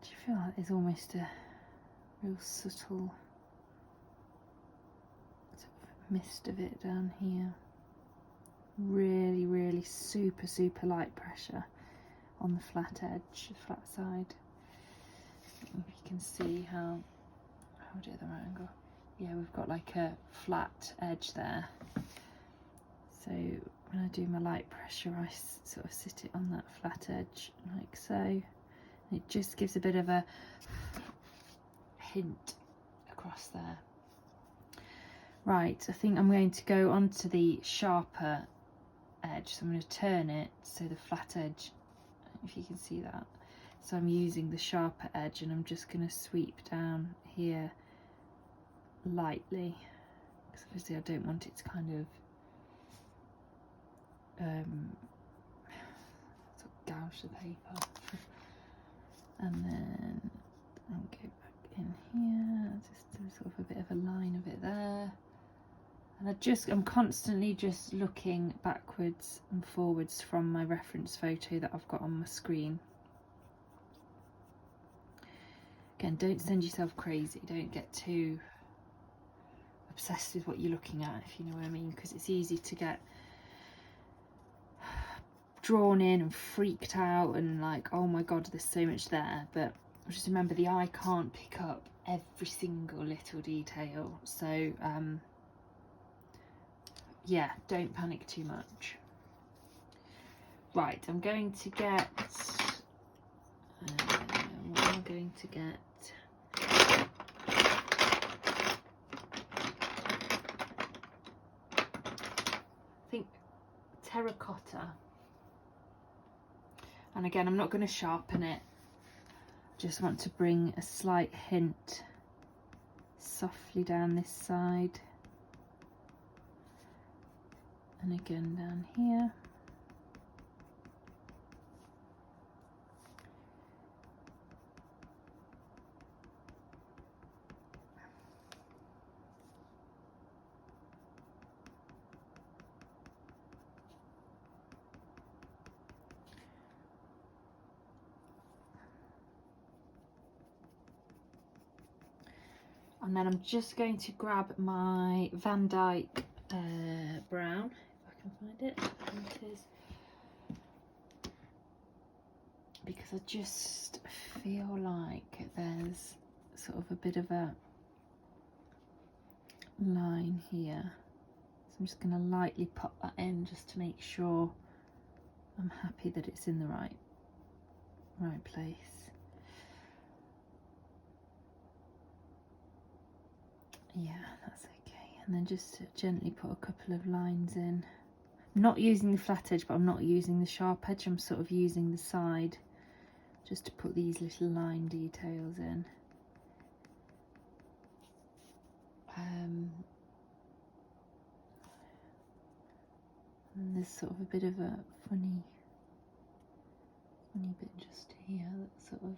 Do you feel like there's almost a real subtle sort of mist of it down here? Really super light pressure on the flat edge, flat side. You can see how I'll do the right angle. Yeah, we've got like a flat edge there. So when I do my light pressure, I sort of sit it on that flat edge like so. It just gives a bit of a hint across there. Right, I think I'm going to go onto the sharper edge, so I'm going to turn it so the flat edge, if you can see that, so I'm using the sharper edge and I'm just going to sweep down here lightly, because obviously I don't want it to kind of sort of gouge the paper. And then I'll go back in here, just do sort of a bit of a line of it there. And I'm constantly just looking backwards and forwards from my reference photo that I've got on my screen. Again, don't send yourself crazy, don't get too obsessed with what you're looking at, if you know what I mean, because it's easy to get drawn in and freaked out and like, oh my god, there's so much there. But just remember, the eye can't pick up every single little detail, so yeah, don't panic too much. Right, I'm going to get what am I going to get? I think terracotta. And again, I'm not going to sharpen it, just want to bring a slight hint softly down this side, and again down here. And then I'm just going to grab my Van Dyke brown, if I can find it. There it is. Because I just feel like there's sort of a bit of a line here. So I'm just going to lightly pop that in just to make sure I'm happy that it's in the right place. Yeah, that's okay. And then just gently put a couple of lines in. I'm not using the flat edge, but I'm not using the sharp edge. I'm sort of using the side just to put these little line details in. And there's sort of a bit of a funny bit just here that sort of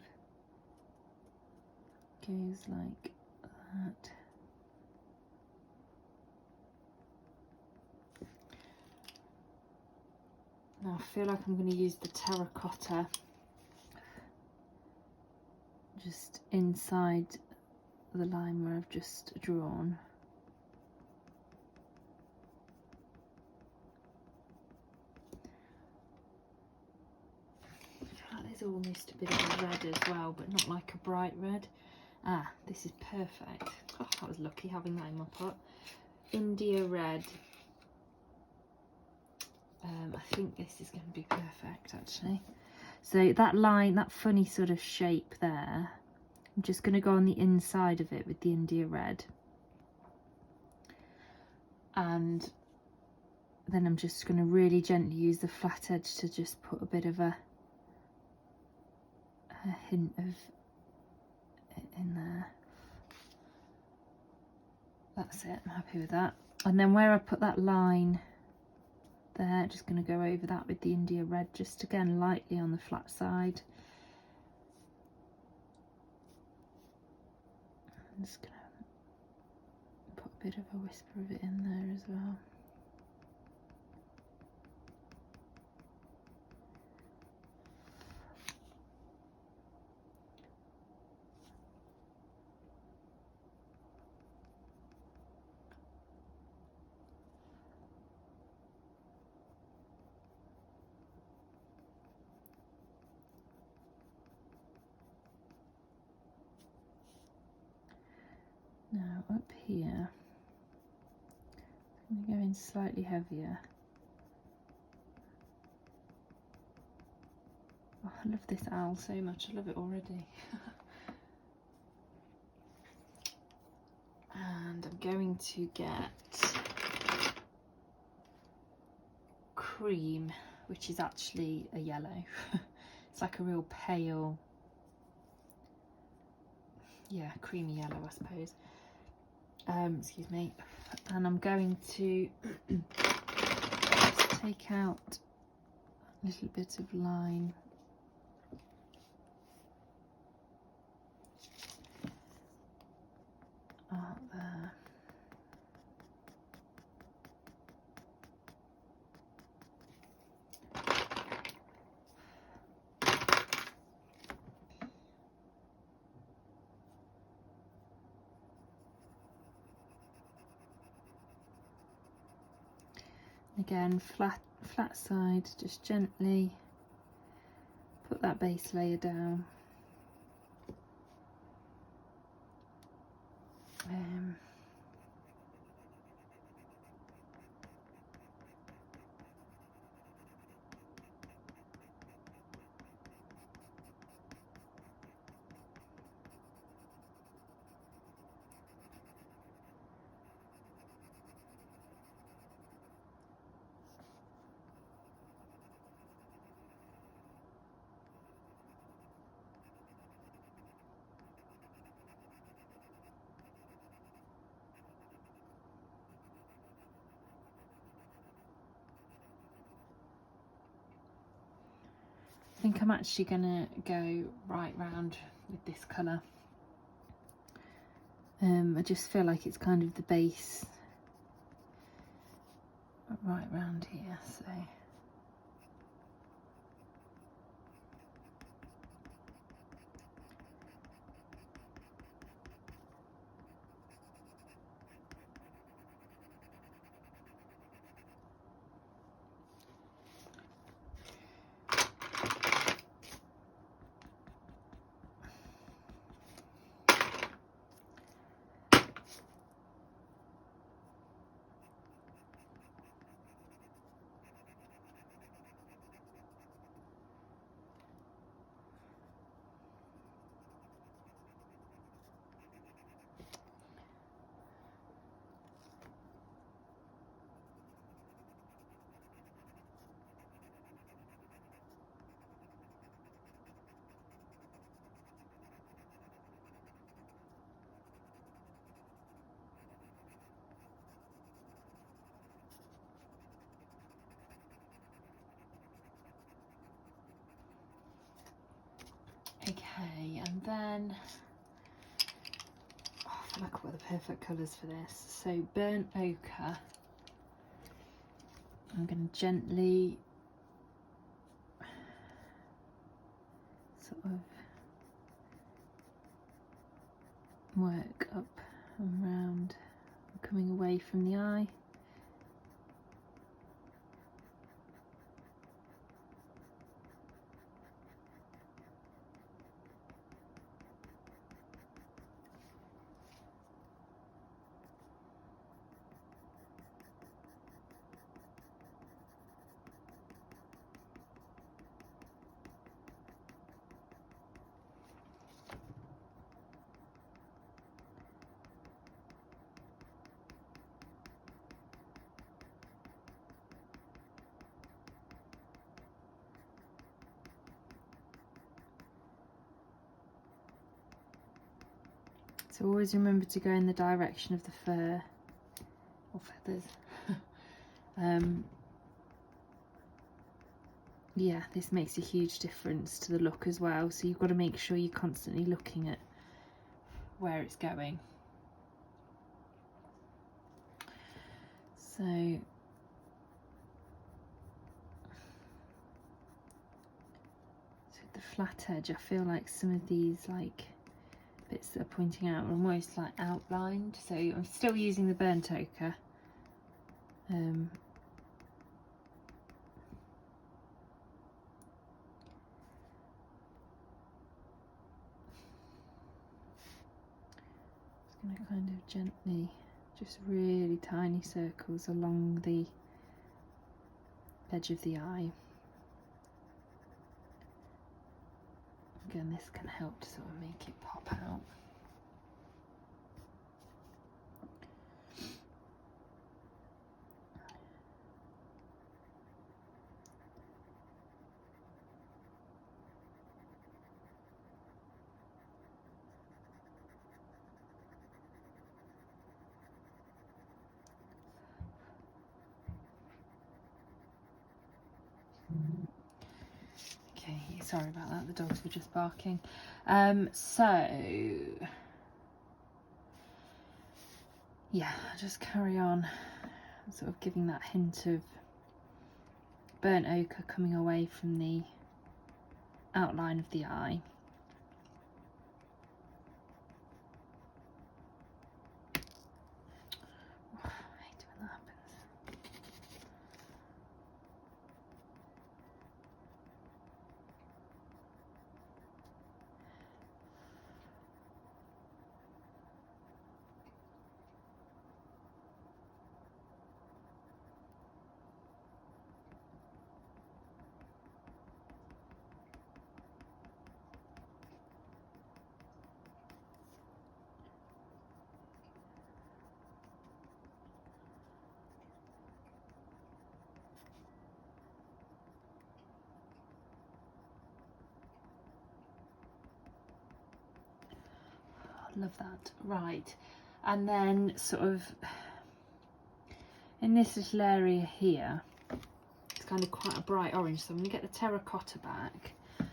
goes like that. Now I feel like I'm going to use the terracotta just inside the line where I've just drawn. I feel like there's almost a bit of a red as well, but not like a bright red. Ah, this is perfect. Oh, I was lucky having that in my pot. India red. I think this is going to be perfect actually. So that line, that funny sort of shape there, I'm just going to go on the inside of it with the India red. And then I'm just going to really gently use the flat edge to just put a bit of a hint of it in there. That's it, I'm happy with that. And then where I put that line there, just going to go over that with the India red, just again lightly on the flat side. I'm just going to put a bit of a whisper of it in there as well. Now up here, I'm going to go in slightly heavier. Oh, I love this owl so much, I love it already. And I'm going to get cream, which is actually a yellow. It's like a real pale, yeah, creamy yellow, I suppose. excuse me, and I'm going to just take out a little bit of line. Out there. Again, flat side, just gently put that base layer down. I think I'm actually gonna go right round with this colour. I just feel like it's kind of the base right round here, so. Okay, and then I feel like what are the perfect colours for this? So burnt ochre. I'm going to gently sort of work up and round, coming away from the eye. So always remember to go in the direction of the fur or feathers. Yeah, this makes a huge difference to the look as well, so you've got to make sure you're constantly looking at where it's going. So the flat edge, I feel like some of these like bits that are pointing out are almost like outlined, so I'm still using the burnt ochre. Just going to kind of gently, just really tiny circles along the edge of the eye. Again, this can help to sort of make it pop out. Okay, sorry about that, the dogs were just barking. So yeah, just carry on sort of giving that hint of burnt ochre coming away from the outline of the eye. Oh, I hate when that happens. Love that. Right, and then sort of in this little area here, it's kind of quite a bright orange, so I'm going to get the terracotta back. I'm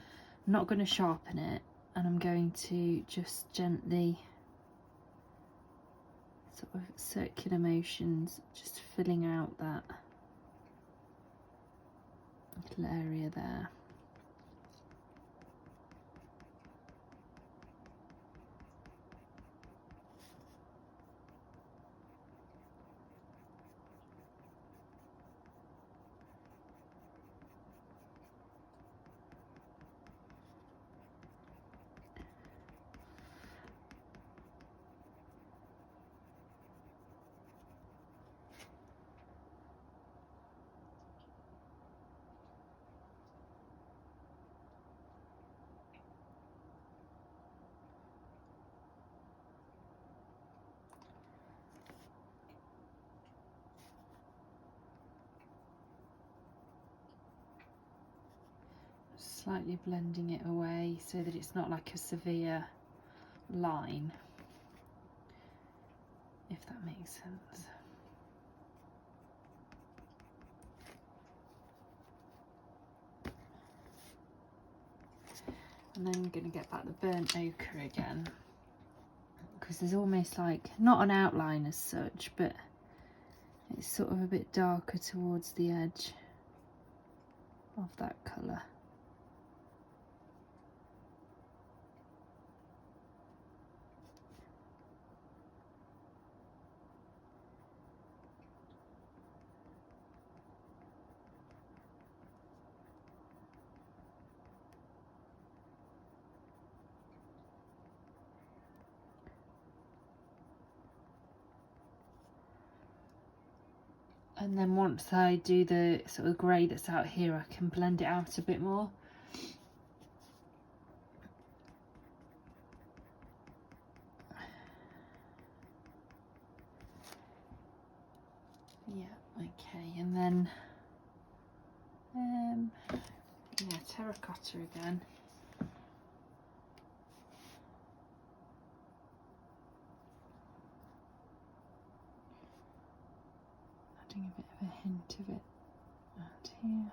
not going to sharpen it, and I'm going to just gently sort of circular motions, just filling out that little area there. Slightly blending it away so that it's not like a severe line, if that makes sense. And then I'm going to get back the burnt ochre again, because there's almost like, not an outline as such, but it's sort of a bit darker towards the edge of that colour. And then once I do the sort of grey that's out here, I can blend it out a bit more. Yeah, okay, and then yeah, terracotta again. Adding a bit of a hint of it out here.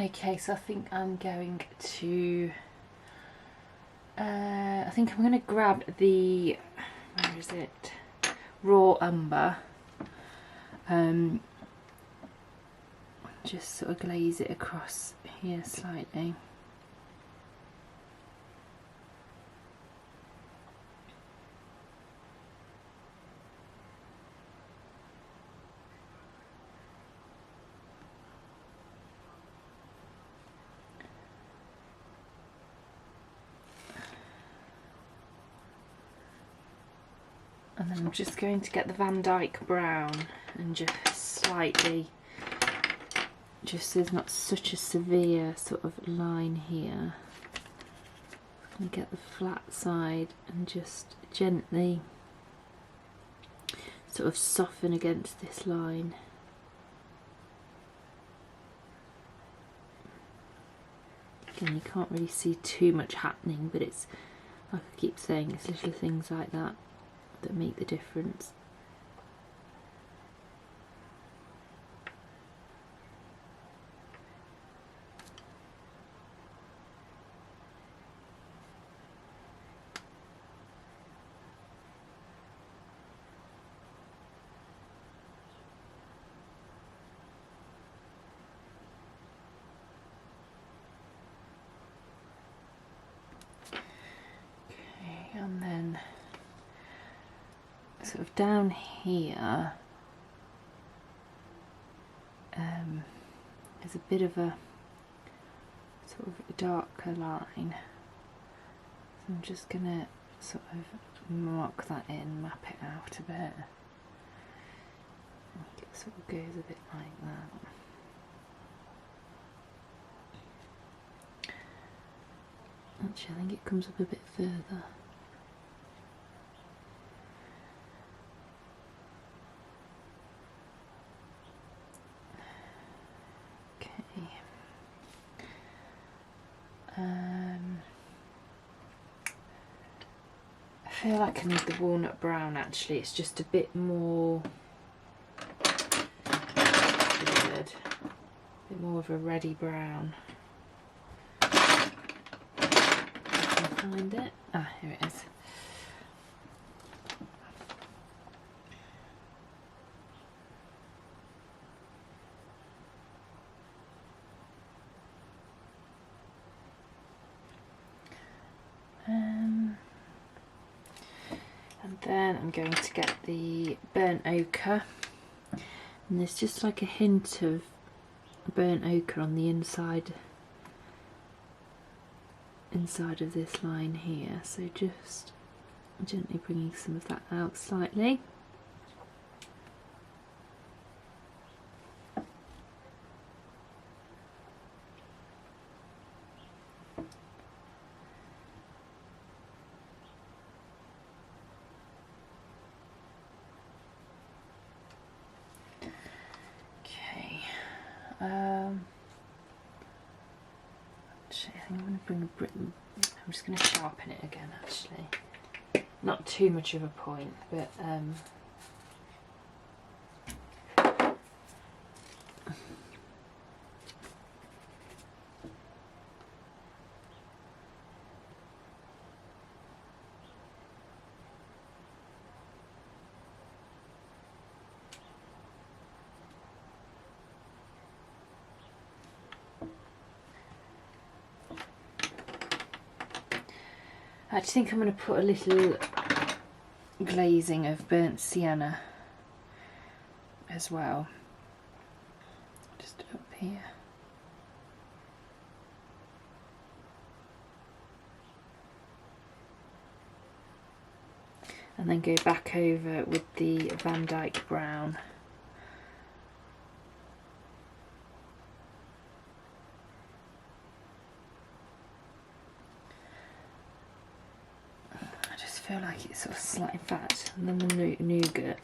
Okay, so I think I'm going to I think I'm going to grab the, where is it, raw umber, just sort of glaze it across here slightly. And then I'm just going to get the Van Dyke brown and just slightly, just so there's not such a severe sort of line here. And get the flat side and just gently sort sort of soften against this line. Again, you can't really see too much happening, but it's, like I keep saying, it's little things like that that make the difference. And then sort of down here is a bit of a sort of darker line, so I'm just gonna sort of mark that in, map it out a bit. It sort of goes a bit like that. Actually, I think it comes up a bit further. I feel like I need the walnut brown actually, it's just a bit more good, a bit more of a reddy brown. If I can find it. Ah, here it is. And then I'm going to get the burnt ochre, and there's just like a hint of burnt ochre on the inside of this line here, so just gently bringing some of that out slightly. Actually, I think I'm going to bring a Britain. I'm just going to sharpen it again, actually. Not too much of a point, but I actually think I'm going to put a little glazing of burnt sienna as well, just up here. And then go back over with the Van Dyke brown. I feel like it's sort of slight, in fact, and then the nougat,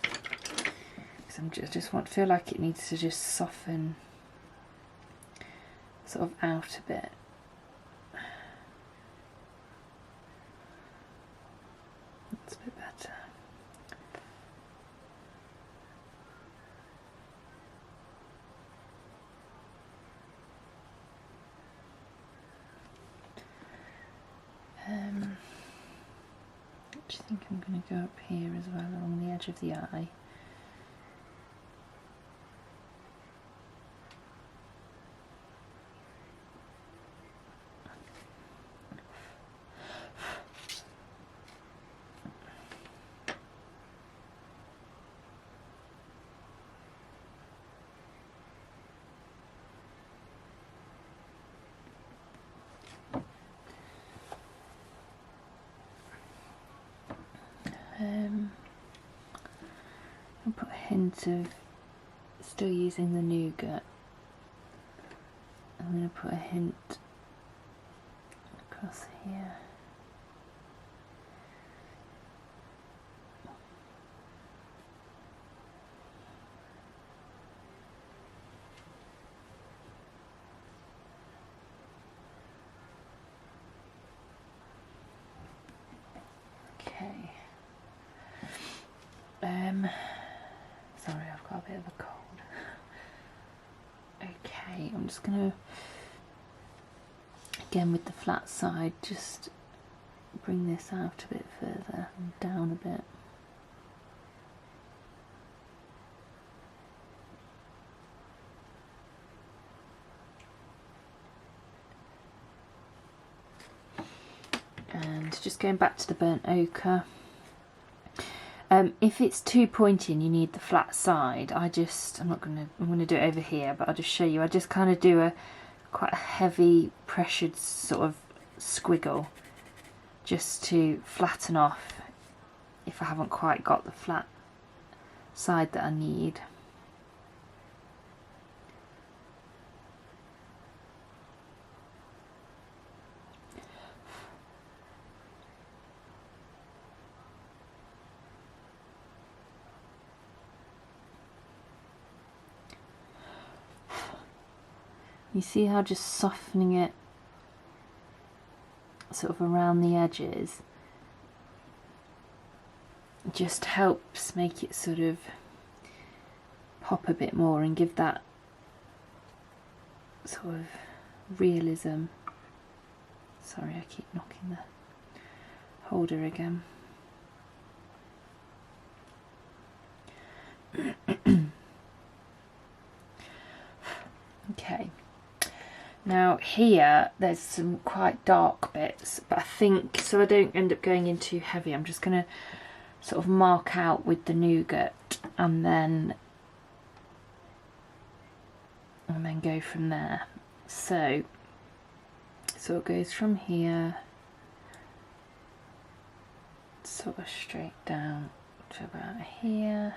because I'm feel like it needs to just soften sort of out a bit. That's a bit better. I think I'm going to go up here as well along the edge of the eye. I'll put a hint of, still using the nougat, I'm going to put a hint across here. I'm just going to, again with the flat side, just bring this out a bit further and down a bit. And just going back to the burnt ochre. If it's too pointy and you need the flat side, I'm gonna do it over here, but I'll just show you. I just kind of do a quite a heavy pressured sort of squiggle just to flatten off if I haven't quite got the flat side that I need. You see how just softening it sort of around the edges just helps make it sort of pop a bit more and give that sort of realism. Sorry, I keep knocking the holder again. Okay. Now here there's some quite dark bits, but I think, so I don't end up going in too heavy, I'm just going to sort of mark out with the nougat and then go from there. So it goes from here sort of straight down to about here.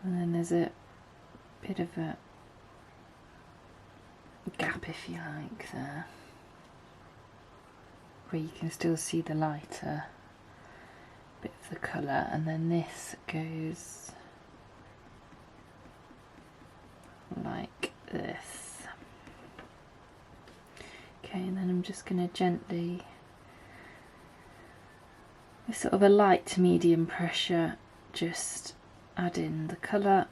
And then there's a bit of a gap, if you like, there, where you can still see the lighter bit of the colour, and then this goes like this. Okay, and then I'm just going to gently, with sort of a light to medium pressure, just add in the colour.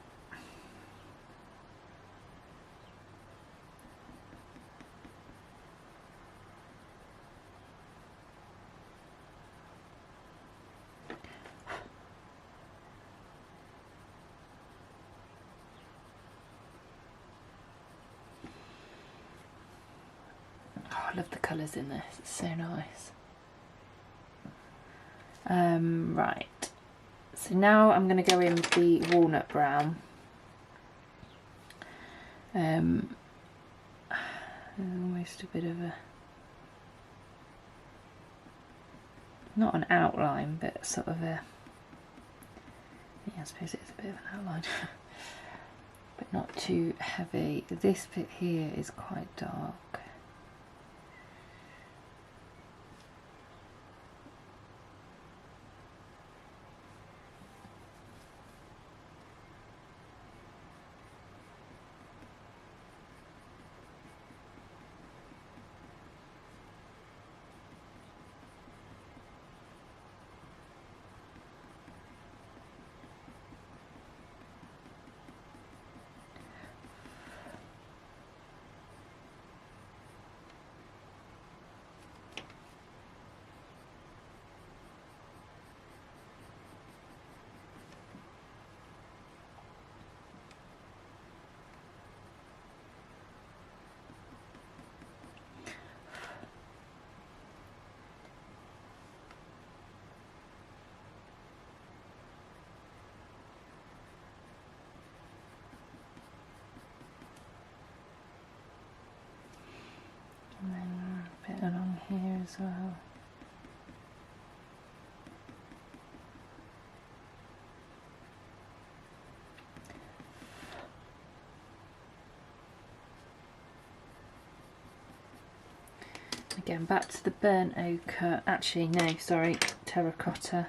Oh, I love the colours in this, it's so nice. Right. So now I'm going to go in with the walnut brown. Almost a bit of a, not an outline, but sort of a, yeah, I suppose it's a bit of an outline, but not too heavy. This bit here is quite dark. And then a bit along here as well. Again, back to the burnt ochre. Actually, no, sorry, terracotta.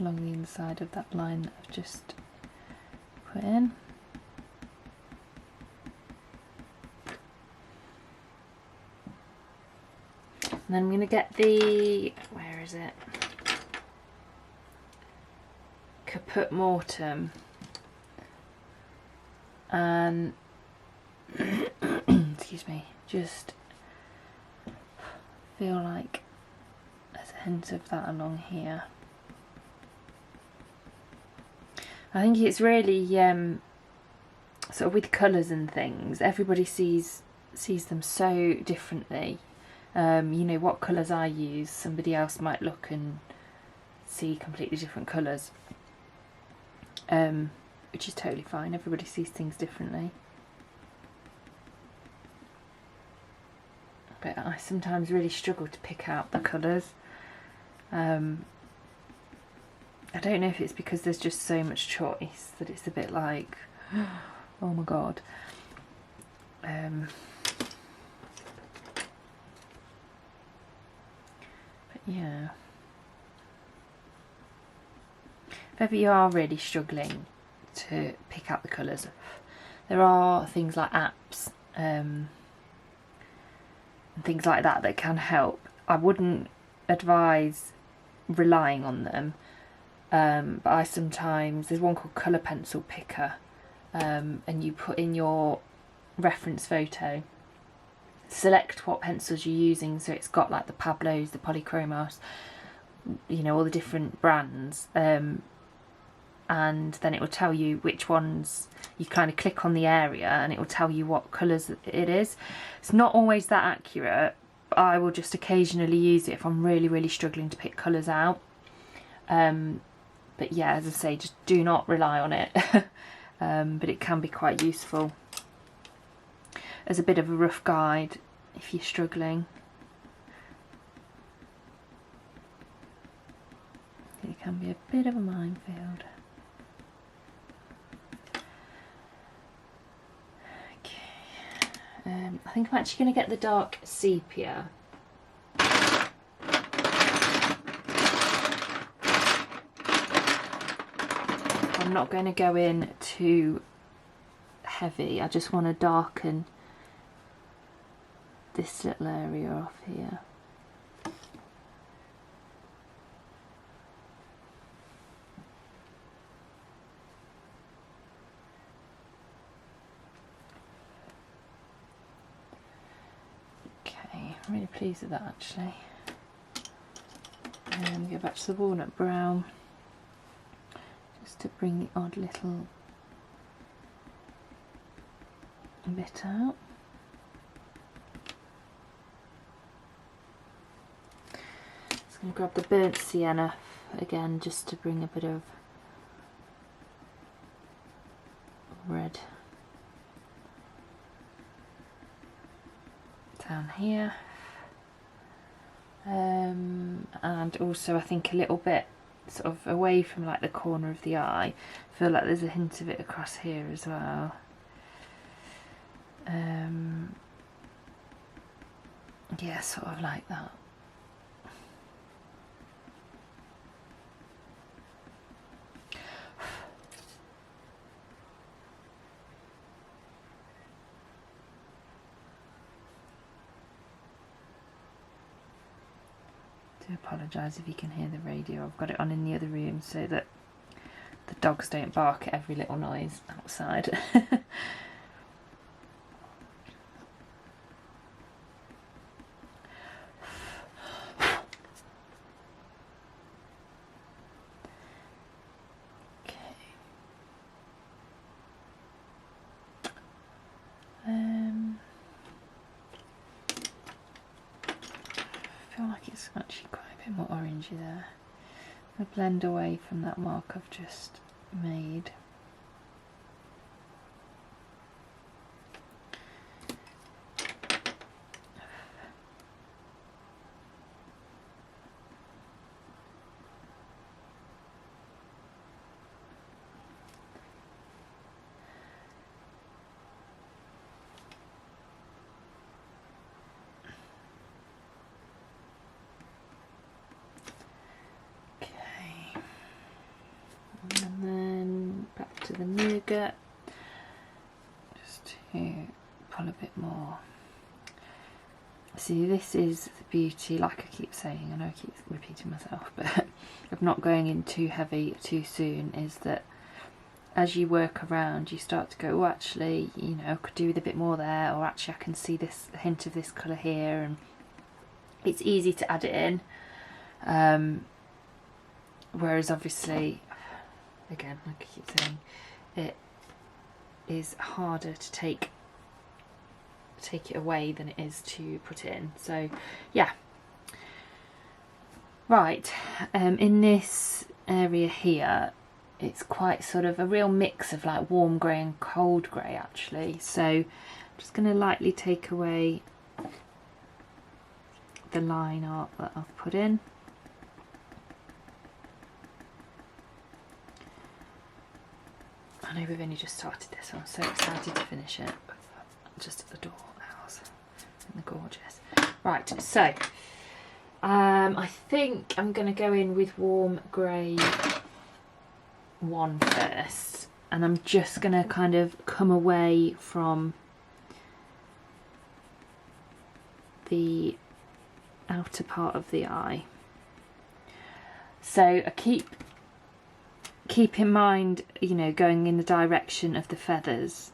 along the inside of that line that I've just put in. And then I'm going to get the, where is it? Caput mortem. And excuse me, just feel like there's a hint of that along here. I think it's really sort of with colours and things, everybody sees them so differently. You know, what colours I use, somebody else might look and see completely different colours, which is totally fine. Everybody sees things differently. But I sometimes really struggle to pick out the colours. I don't know if it's because there's just so much choice that it's a bit like, oh my god. But yeah. If ever you are really struggling to pick out the colours, there are things like apps and things like that that can help. I wouldn't advise relying on them, but I sometimes, there's one called Colour Pencil Picker, and you put in your reference photo, select what pencils you're using, so it's got like the Pablos, the Polychromos, you know, all the different brands, and then it will tell you which ones. You kind of click on the area and it will tell you what colours it is. It's not always that accurate, but I will just occasionally use it if I'm really struggling to pick colours out. But yeah, as I say, just do not rely on it. But it can be quite useful as a bit of a rough guide if you're struggling. It can be a bit of a minefield. I think I'm actually going to get the dark sepia. I'm not going to go in too heavy, I just want to darken this little area off here. I'm really pleased with that actually. And go back to the walnut brown just to bring the odd little bit out. Just going to grab the burnt sienna again just to bring a bit of red down here. And also I think a little bit sort of away from like the corner of the eye. I feel like there's a hint of it across here as well. Yeah, sort of like that. I apologise if you can hear the radio. I've got it on in the other room so that the dogs don't bark at every little noise outside. I feel like it's actually quite a bit more orangey there. I'll blend away from that mark I've just made. to the nougat, just to pull a bit more. See, this is the beauty, like I keep saying, I know I keep repeating myself, but of not going in too heavy too soon, is that as you work around, you start to go, oh, actually, you know, I could do with a bit more there, or actually I can see this hint of this colour here, and it's easy to add it in. Whereas obviously, again, like I keep saying, it is harder to take it away than it is to put it in. So yeah, right, in this area here, it's quite sort of a real mix of like warm grey and cold grey actually, so I'm just going to lightly take away the line art that I've put in. I know we've only just started this, so I'm so excited to finish it. I just adore ours. They're gorgeous. Right, so I think I'm going to go in with warm grey 1 first, and I'm just going to kind of come away from the outer part of the eye. So I keep in mind, you know, going in the direction of the feathers.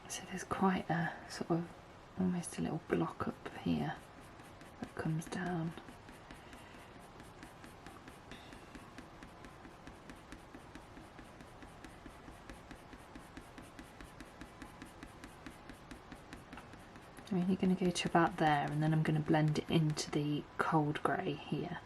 So there's quite a sort of almost a little block up here that comes down. I'm only going to go to about there, and then I'm going to blend it into the cold grey here.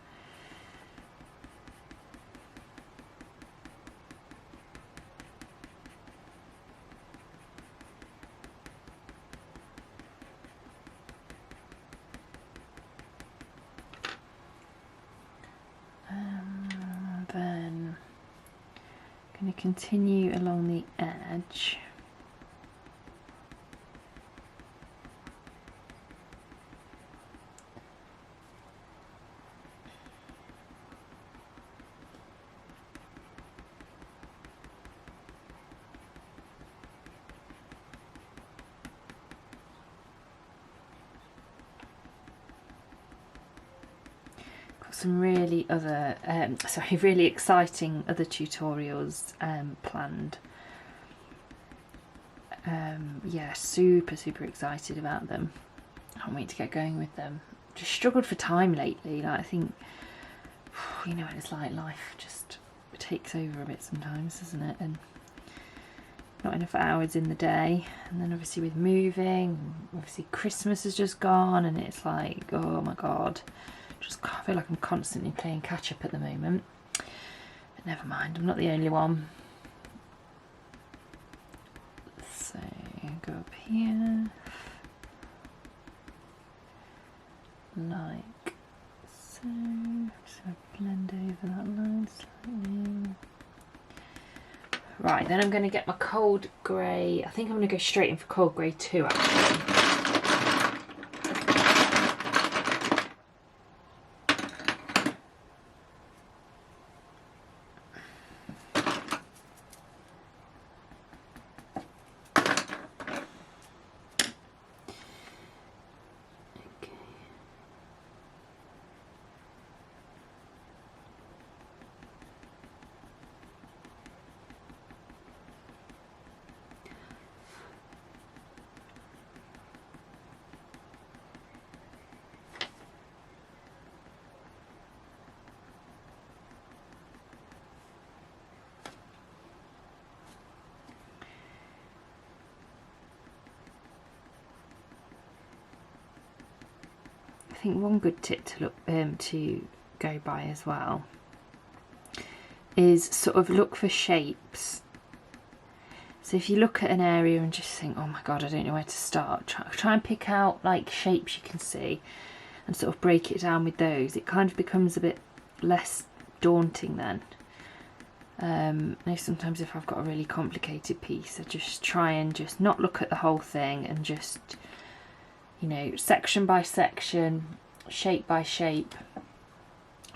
Then I'm going to continue along the edge. Some really really exciting other tutorials planned. Yeah, super excited about them. Can't wait to get going with them. Just struggled for time lately. Like, I think, you know what it's like, life just takes over a bit sometimes, doesn't it? And not enough hours in the day, and then obviously with moving, obviously Christmas has just gone, and it's like, oh my god, I feel like I'm constantly playing catch up at the moment. But never mind, I'm not the only one. So go up here, like so. Just gonna blend over that line slightly. Right, then I'm going to get my cold grey. I think I'm going to go straight in for cold grey 2 actually. I think one good tip to to go by as well is sort of look for shapes. So if you look at an area and just think, oh my god, I don't know where to start, try and pick out like shapes you can see and sort of break it down with those. It kind of becomes a bit less daunting then. Now sometimes if I've got a really complicated piece, I just try and just not look at the whole thing and just, you know, section by section, shape by shape,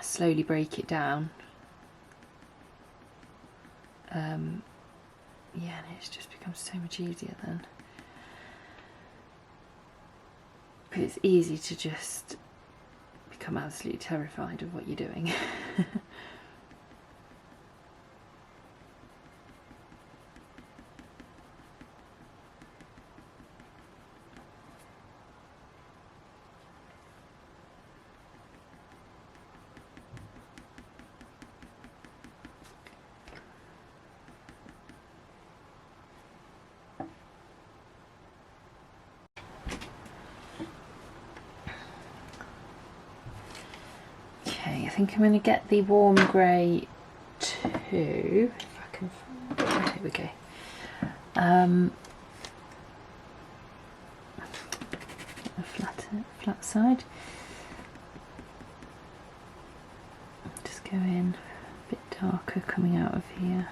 slowly break it down. Yeah, and it's just becomes so much easier then. But it's easy to just become absolutely terrified of what you're doing. Okay, I think I'm going to get the warm grey too, if I can find it. Here we go. A flat side. Just go in a bit darker coming out of here.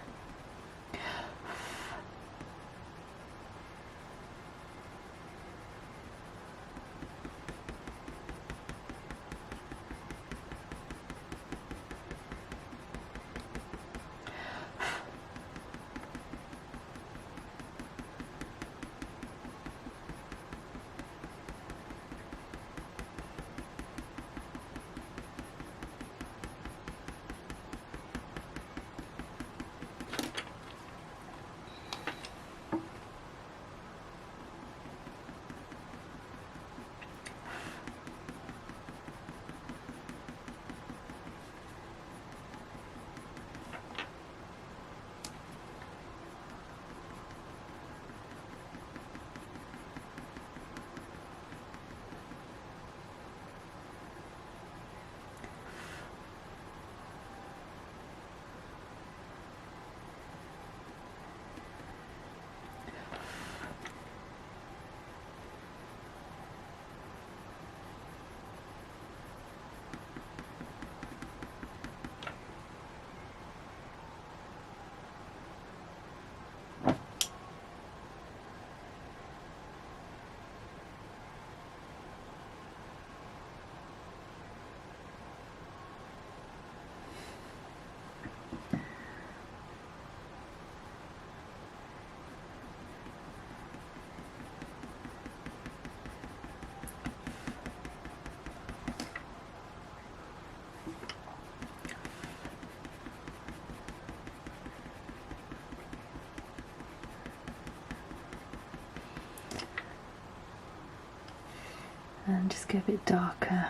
And just go a bit darker.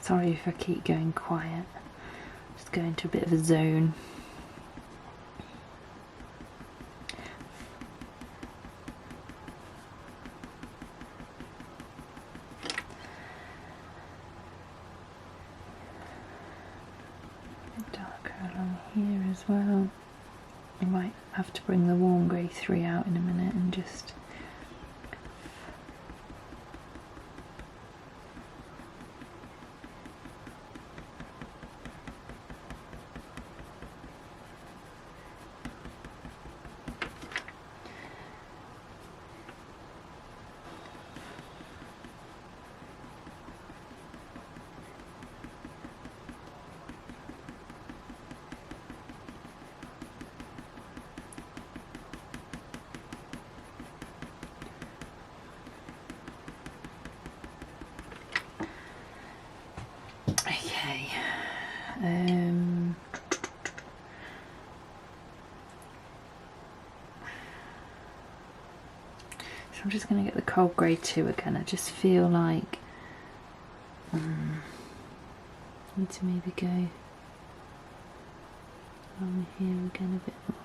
Sorry if I keep going quiet. Just go into a bit of a zone. A bit darker along here as well. I might have to bring the warm grey 3 out in a minute and just okay. So I'm just going to get the cold grey 2 again. I just feel like I need to maybe go along here again a bit more.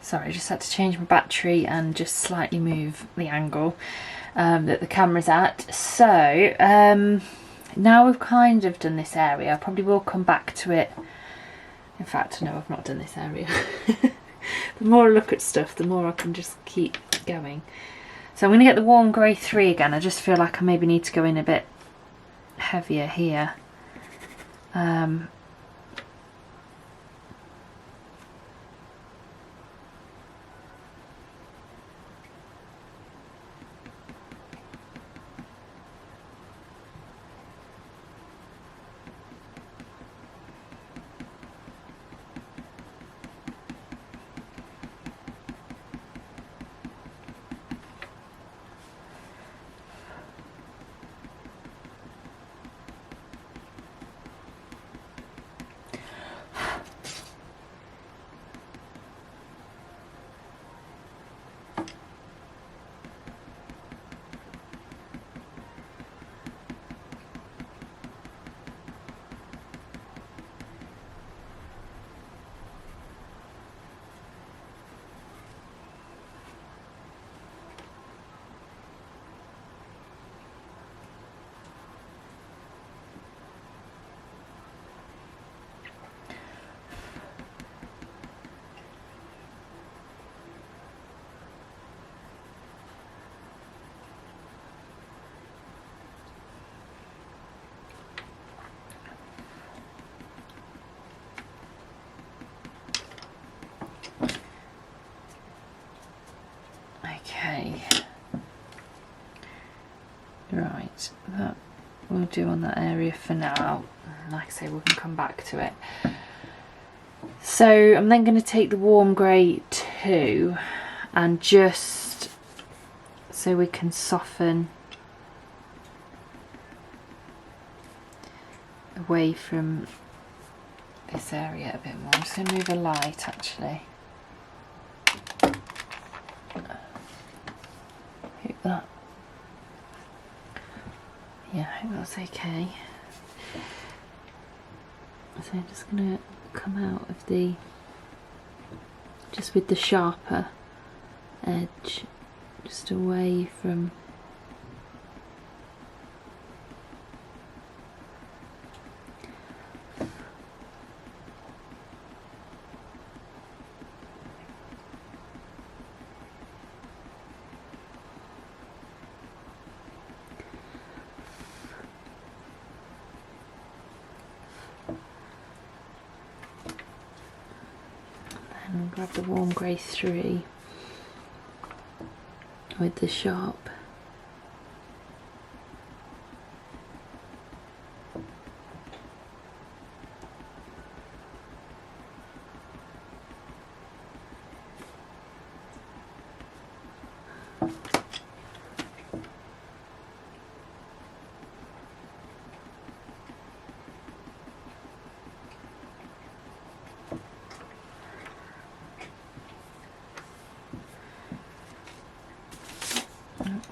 Sorry, I just had to change my battery and just slightly move the angle that the camera's at. So now we've kind of done this area, I probably will come back to it. In fact, no, I've not done this area. The more I look at stuff, the more I can just keep going. So I'm going to get the warm grey 3 again. I just feel like I maybe need to go in a bit heavier here. Okay, right, that we'll do on that area for now. Like I say, we can come back to it. So I'm then going to take the warm grey 2 and just so we can soften away from this area a bit more. I'm just going to move a light actually. Hope that, yeah, I hope that's okay. So I'm just going to come out of the, just with the sharper edge, just away from and grab the warm grey 3 with the sharp.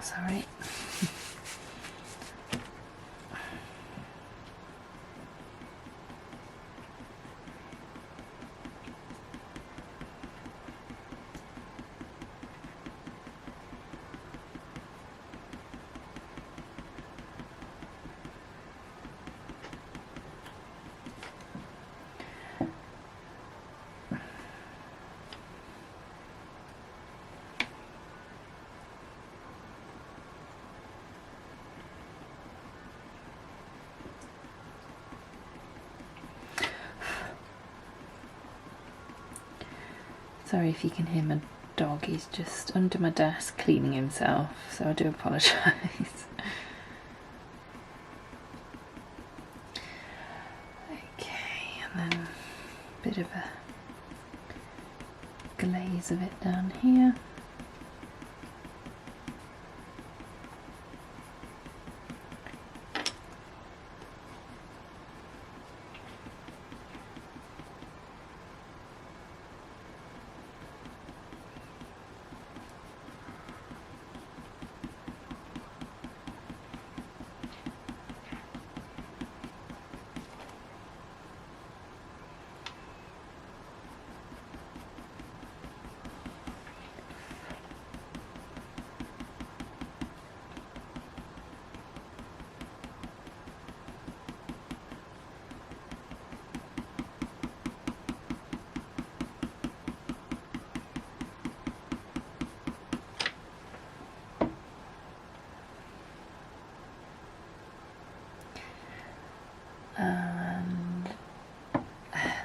Sorry. Sorry if you can hear my dog, he's just under my desk cleaning himself, so I do apologise. Okay, and then a bit of a glaze of it down here.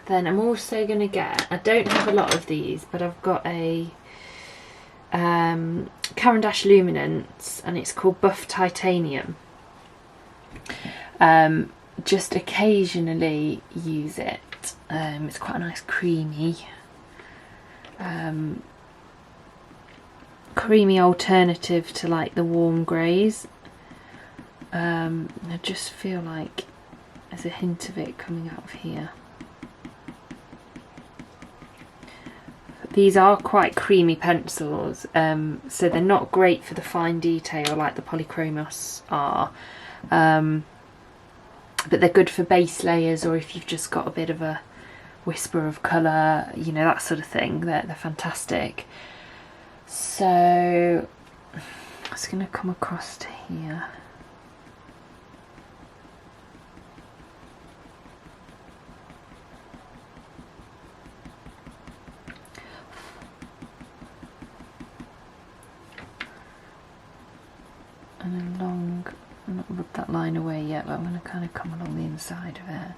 Then I'm also going to get, I don't have a lot of these, but I've got a Caran d'Ache Luminance, and it's called Buff Titanium. Just occasionally use it. It's quite a nice creamy alternative to like the warm greys. I just feel like there's a hint of it coming out of here. These are quite creamy pencils, so they're not great for the fine detail like the Polychromos are, but they're good for base layers, or if you've just got a bit of a whisper of colour, you know, that sort of thing. They're fantastic. So I'm just going to come across to here. And along, I'm not rubbed that line away yet, but I'm going to kind of come along the inside of it.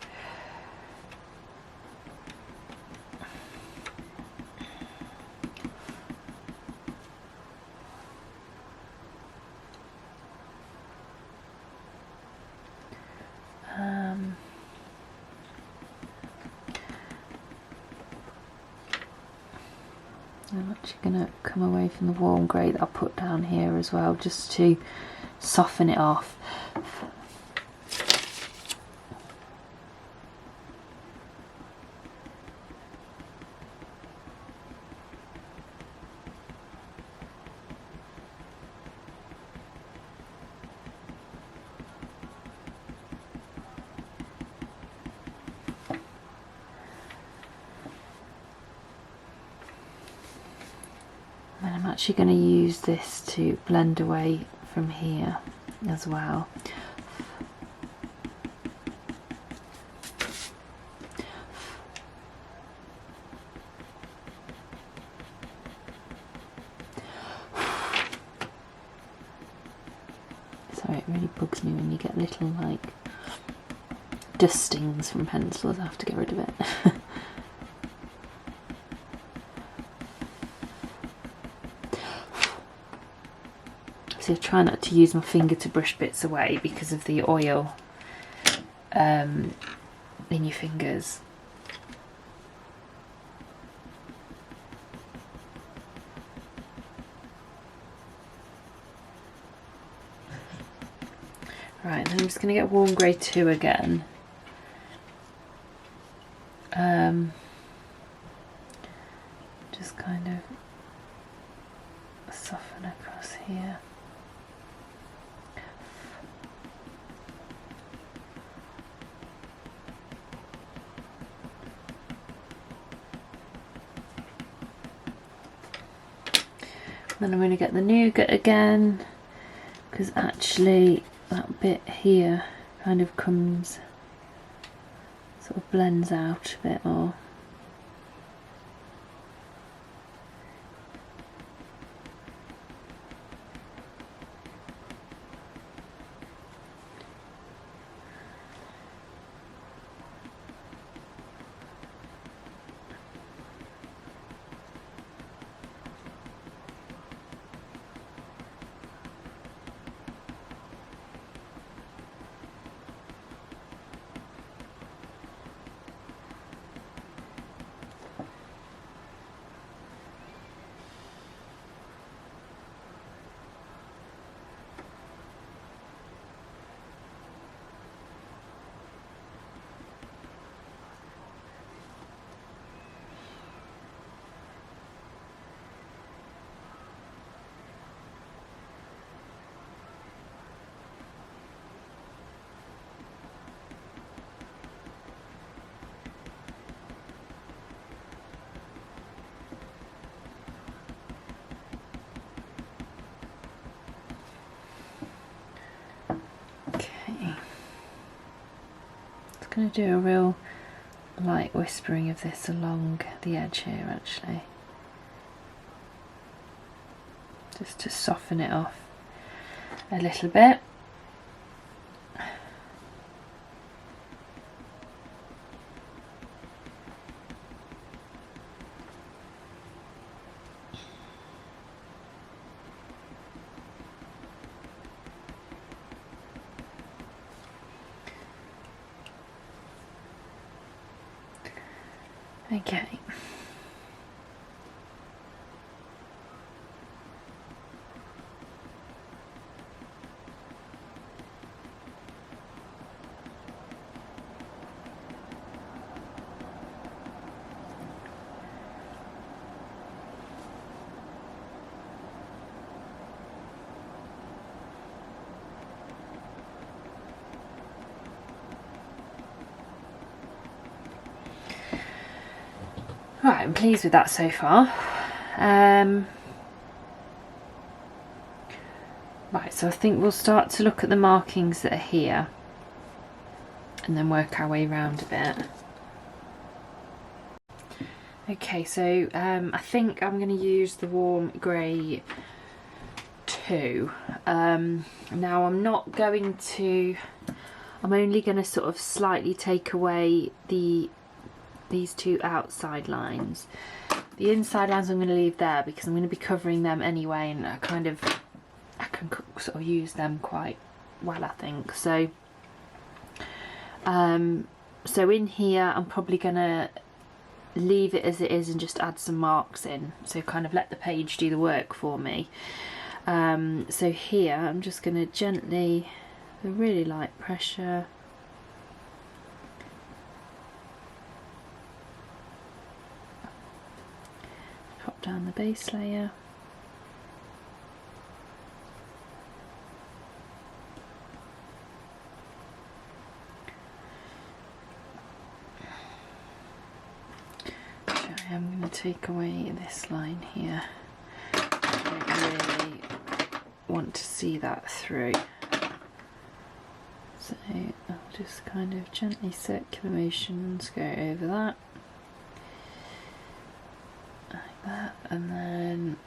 I'm actually going to come away from the warm grey that I put down here as well, just to soften it off. And I'm actually going to use this to blend away from here as well. Sorry, it really bugs me when you get little like dustings from pencils. I have to get rid of it. So try not to use my finger to brush bits away because of the oil in your fingers. Right, then I'm just going to get warm grey 2 again. Just kind of soften across here. Then I'm going to get the nougat again, because actually that bit here kind of comes, sort of blends out a bit more. Going to do a real light whispering of this along the edge here, actually, just to soften it off a little bit. Okay. Right, I'm pleased with that so far. Right, so I think we'll start to look at the markings that are here and then work our way around a bit. Okay, so I think I'm going to use the warm grey 2. Now I'm not going to, I'm only going to sort of slightly take away these 2 outside lines. The inside lines I'm going to leave there because I'm going to be covering them anyway, and I can sort of use them quite well, I think. So so in here I'm probably going to leave it as it is and just add some marks in, so kind of let the page do the work for me. So here I'm just going to gently, with really light pressure, pop down the base layer. Okay, I'm going to take away this line here. I don't really want to see that through. So I'll just kind of gently circular motions go over that. Like that, and then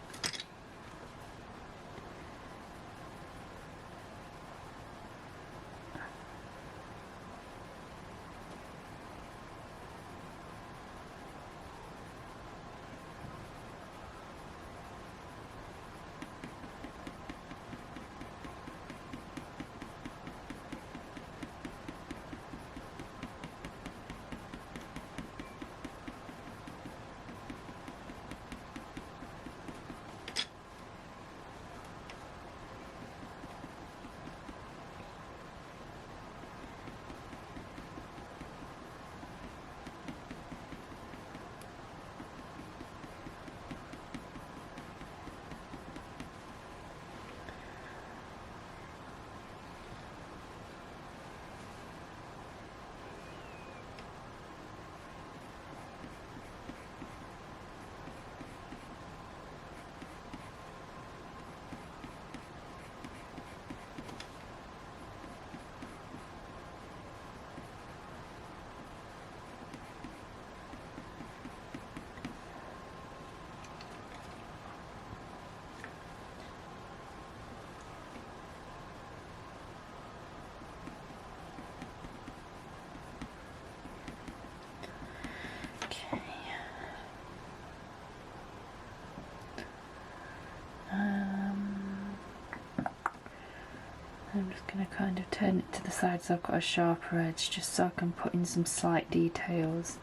I'm just going to kind of turn it to the side so I've got a sharper edge, just so I can put in some slight details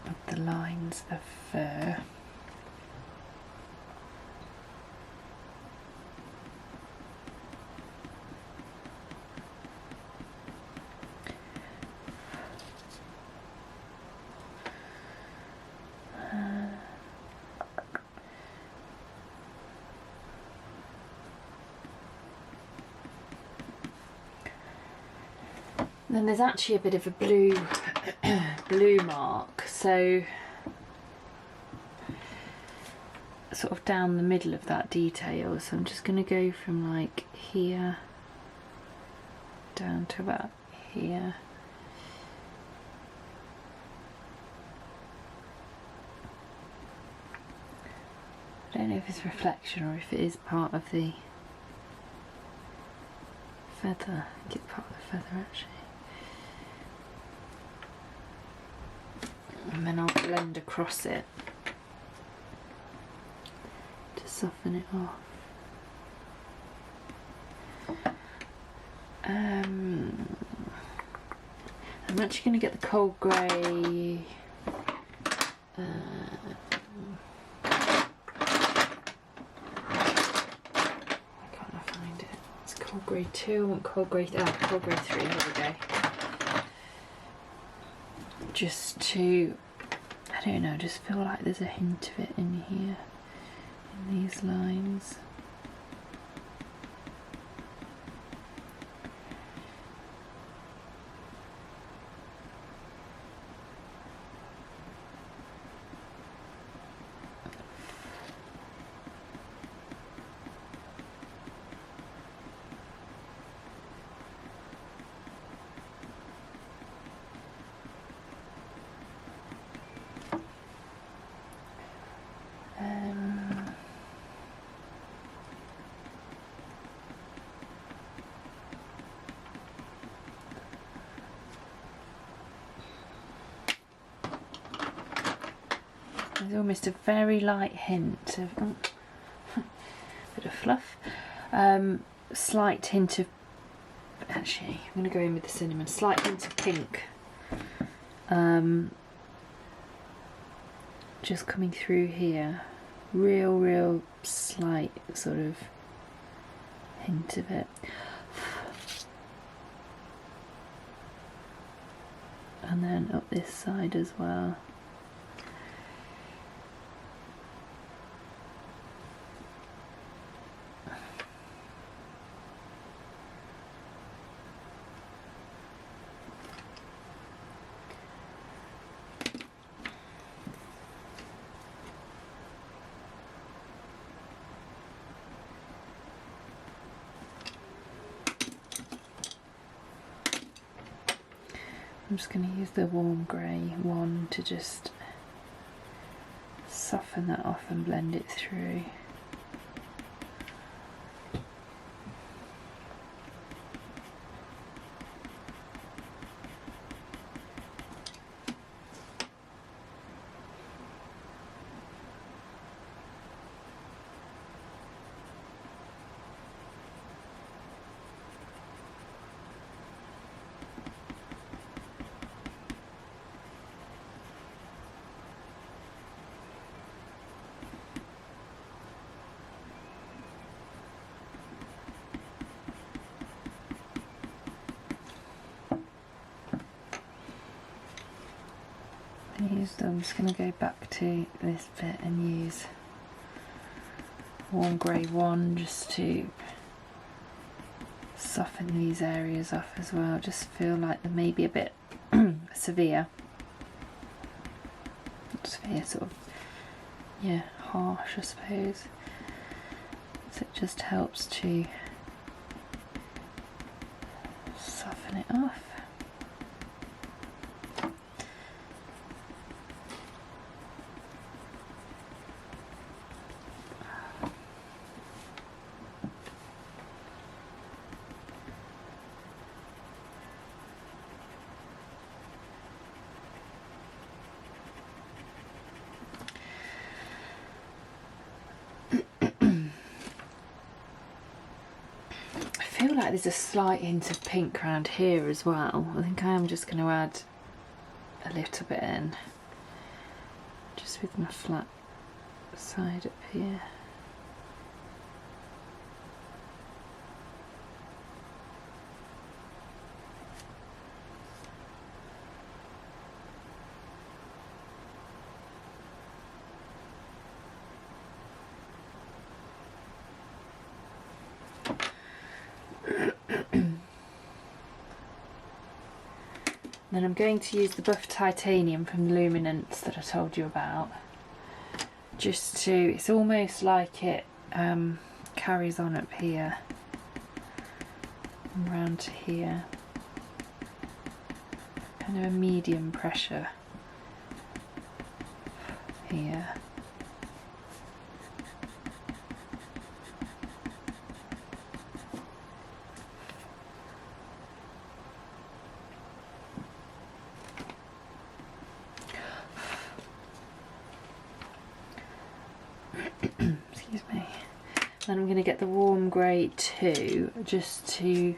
of the lines of fur. Then there's actually a bit of a blue blue mark, so sort of down the middle of that detail, so I'm just going to go from like here down to about here. I don't know if it's reflection or if it is part of the feather. I think it's part of the feather actually. And then I'll blend across it to soften it off. And I'm actually going to get the cold grey. Cold grey 2, I want cold grey 3, here we go. Just to, I don't know, just feel like there's a hint of it in here, in these lines. There's almost a very light hint of bit of fluff, slight hint of, actually I'm going to go in with the cinnamon, slight hint of pink, just coming through here, real slight sort of hint of it, and then up this side as well. I'm just going to use the warm grey one to just soften that off and blend it through. I'm just going to go back to this bit and use warm grey one just to soften these areas off as well. Just feel like they're maybe a bit severe, sort of, yeah, harsh I suppose. So it just helps to soften it off. I feel like there's a slight hint of pink around here as well. I think I am just going to add a little bit in, just with my flat side up here. Then I'm going to use the buff titanium from Luminance that I told you about, just to, it's almost like it carries on up here and round to here, kind of a medium pressure here. Excuse me. Then I'm going to get the warm grey too, just to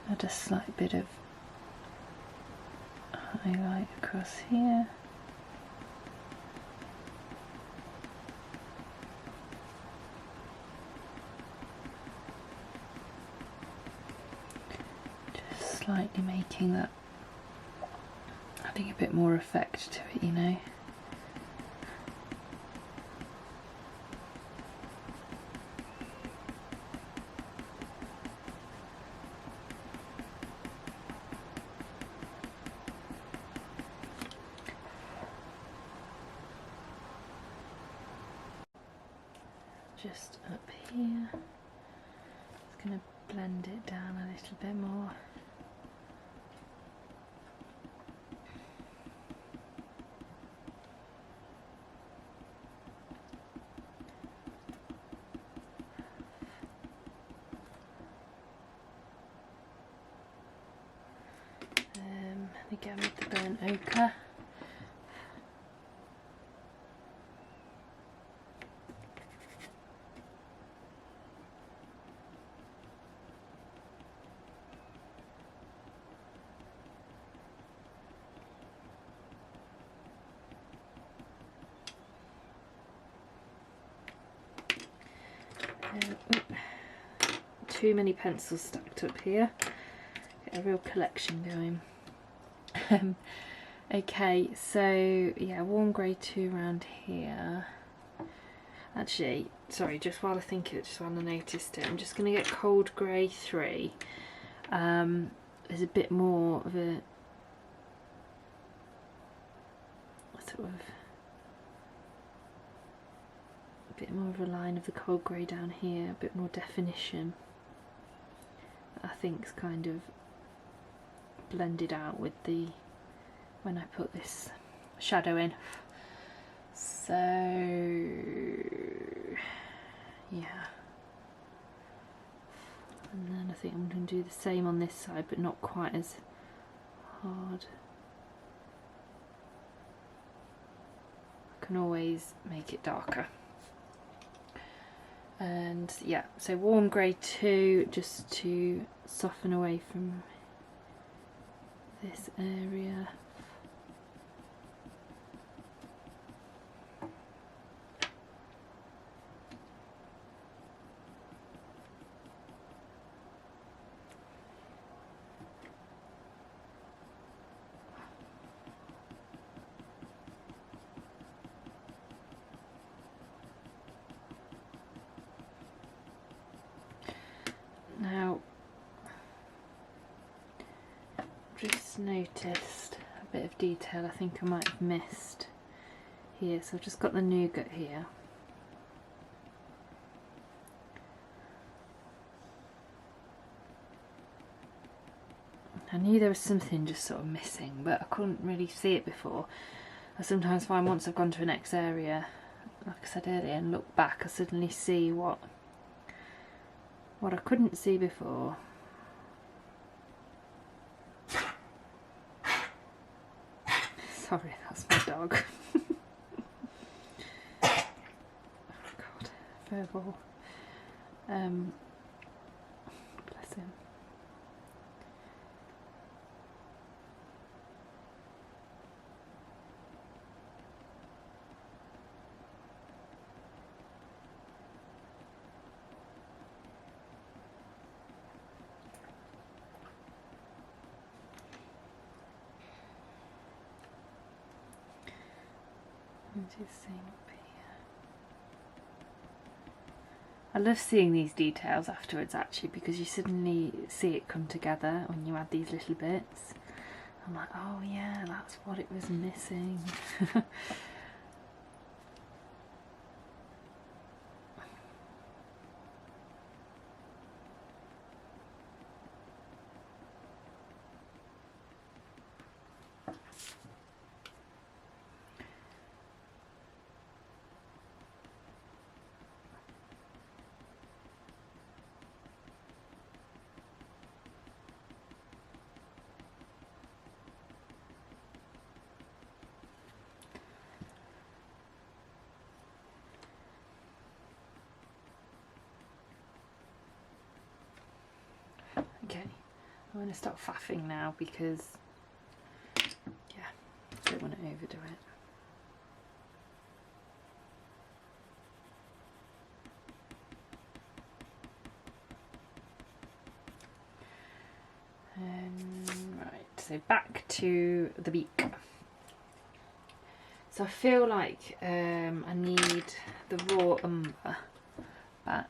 add a slight bit of highlight across here. Just slightly making that, adding a bit more effect to it, you know. Just up here, just going to blend it down a little bit more. Again with the burnt ochre. Too many pencils stacked up here. Get a real collection going. Okay, so yeah, warm grey 2 around here. Actually, sorry, just while I think it, just while I noticed it, I'm just going to get cold grey 3. There's a bit more of a sort of bit more of a line of the cold grey down here, a bit more definition. I think's kind of blended out with the when I put this shadow in. So yeah, and then I think I'm going to do the same on this side, but not quite as hard. I can always make it darker. And yeah, so warm grey 2 just to soften away from this area. Now, just noticed a bit of detail I think I might have missed here, so I've just got the nougat here. I knew there was something just sort of missing, but I couldn't really see it before. I sometimes find once I've gone to a next area, like I said earlier, and look back, I suddenly see what I couldn't see before. Sorry, that's my dog. Oh God, verbal. Bless him. Just seeing up here. I love seeing these details afterwards actually, because you suddenly see it come together when you add these little bits. I'm like, oh yeah, that's what it was missing. Okay, I'm going to stop faffing now because yeah, don't want to overdo it. Right, so back to the beak. So I feel like I need the raw umber back,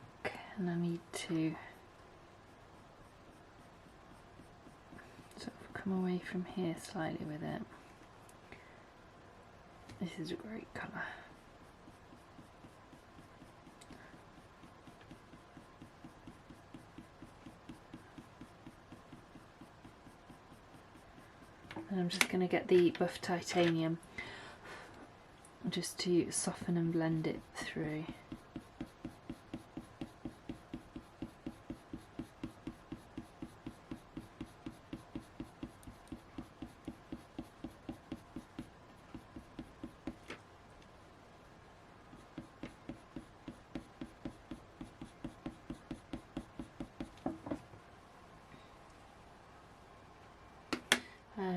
and I need to sort of come away from here slightly with it. This is a great colour. And I'm just going to get the buff titanium just to soften and blend it through.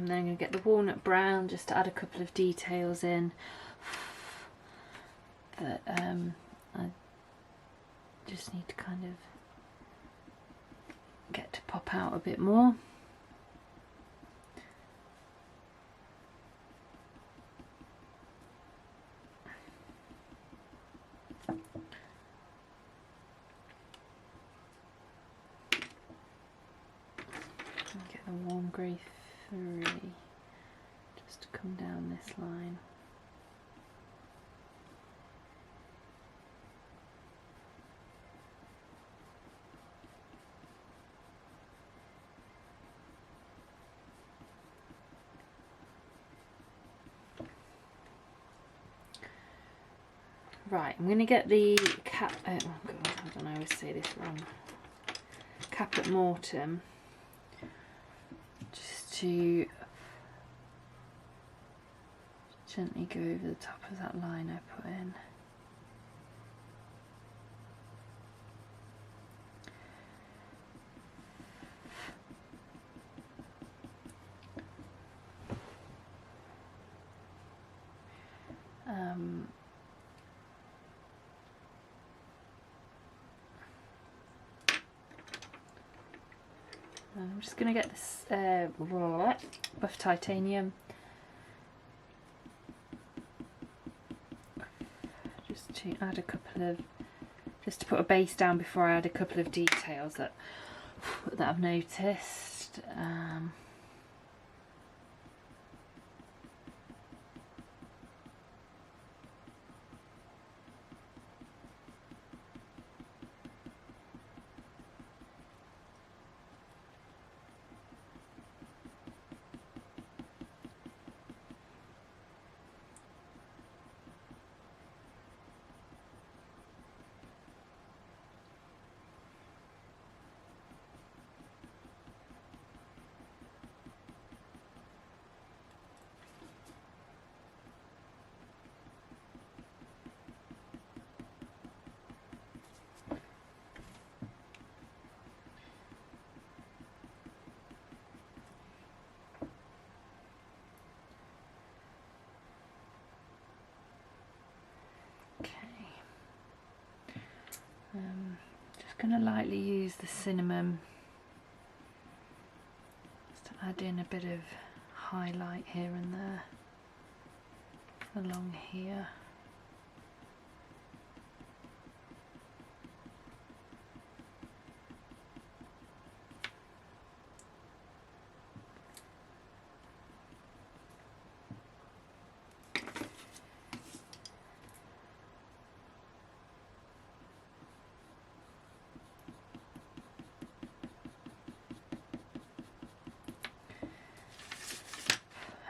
Then I'm going to get the walnut brown just to add a couple of details in that I just need to kind of get to pop out a bit more. Get the warm grey 3 just to come down this line. Right, I'm going to get the cap. Oh god, I don't know, I always say this wrong. Caput mortem, just to gently go over the top of that line I put in. I'm just going to get this buff titanium just to add a couple of, just to put a base down before I add a couple of details that I've noticed. Just going to lightly use the cinnamon just to add in a bit of highlight here and there along here.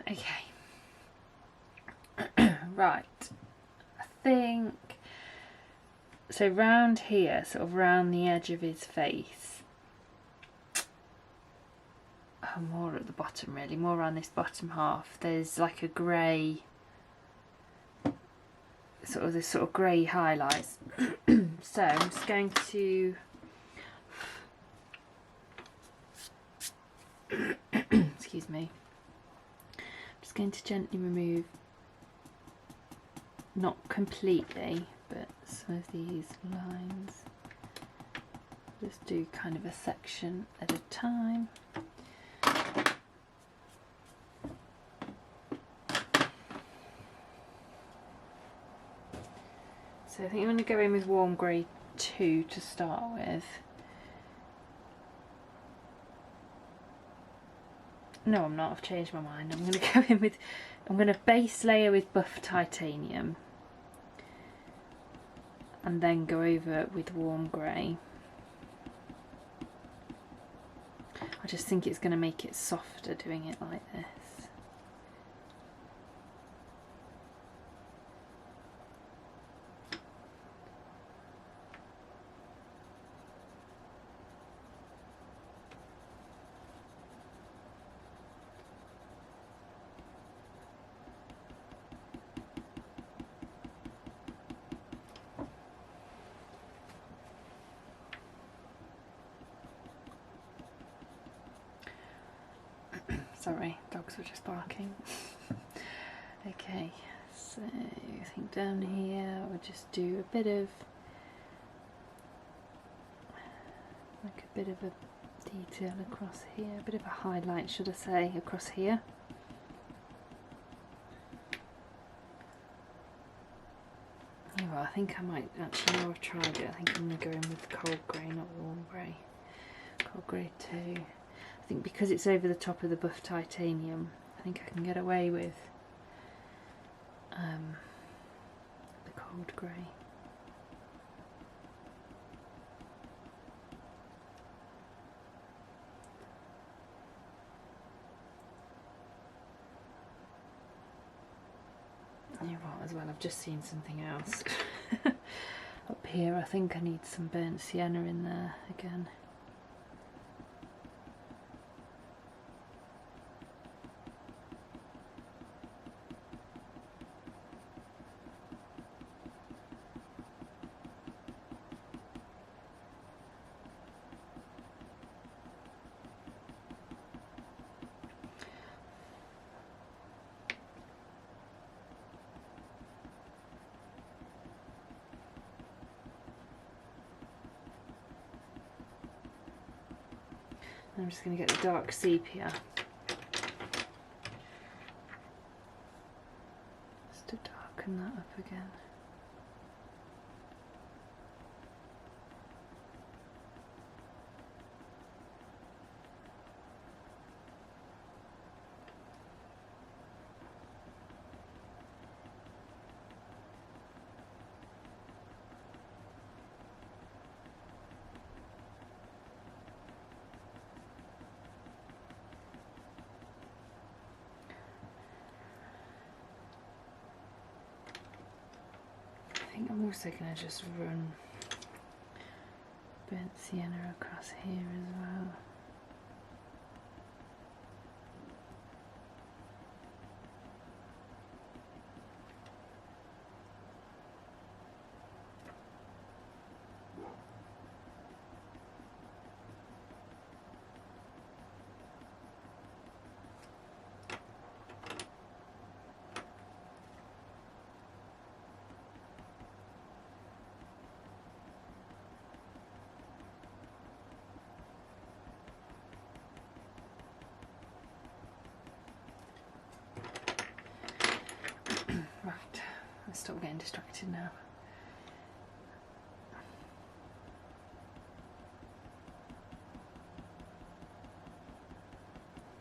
Okay, right, I think, so round here, sort of round the edge of his face, oh, more at the bottom really, more around this bottom half, there's like a grey, sort of this sort of grey highlights. So I'm just going to excuse me, just going to gently remove, not completely, but some of these lines. Just do kind of a section at a time. So I think I'm going to go in with warm grey 2 to start with. No, I'm not, I've changed my mind. I'm going to go in with, I'm going to base layer with buff titanium and then go over with warm grey. I just think it's going to make it softer doing it like this. Sorry, dogs were just barking. Okay, so I think down here we'll just do a bit of, like a bit of a detail across here, a bit of a highlight, should I say, across here. Oh, well, I think I might, actually, now I've tried it, I think I'm going to go in with cold grey, not warm grey. Cold grey 2. I think because it's over the top of the buff titanium, I think I can get away with the cold grey. You know what, as well, I've just seen something else. Up here, I think I need some burnt sienna in there again. I'm just going to get the dark sepia. Just to darken that up again. I think I'm also going to just run burnt sienna across here as well. Right, let's stop getting distracted now.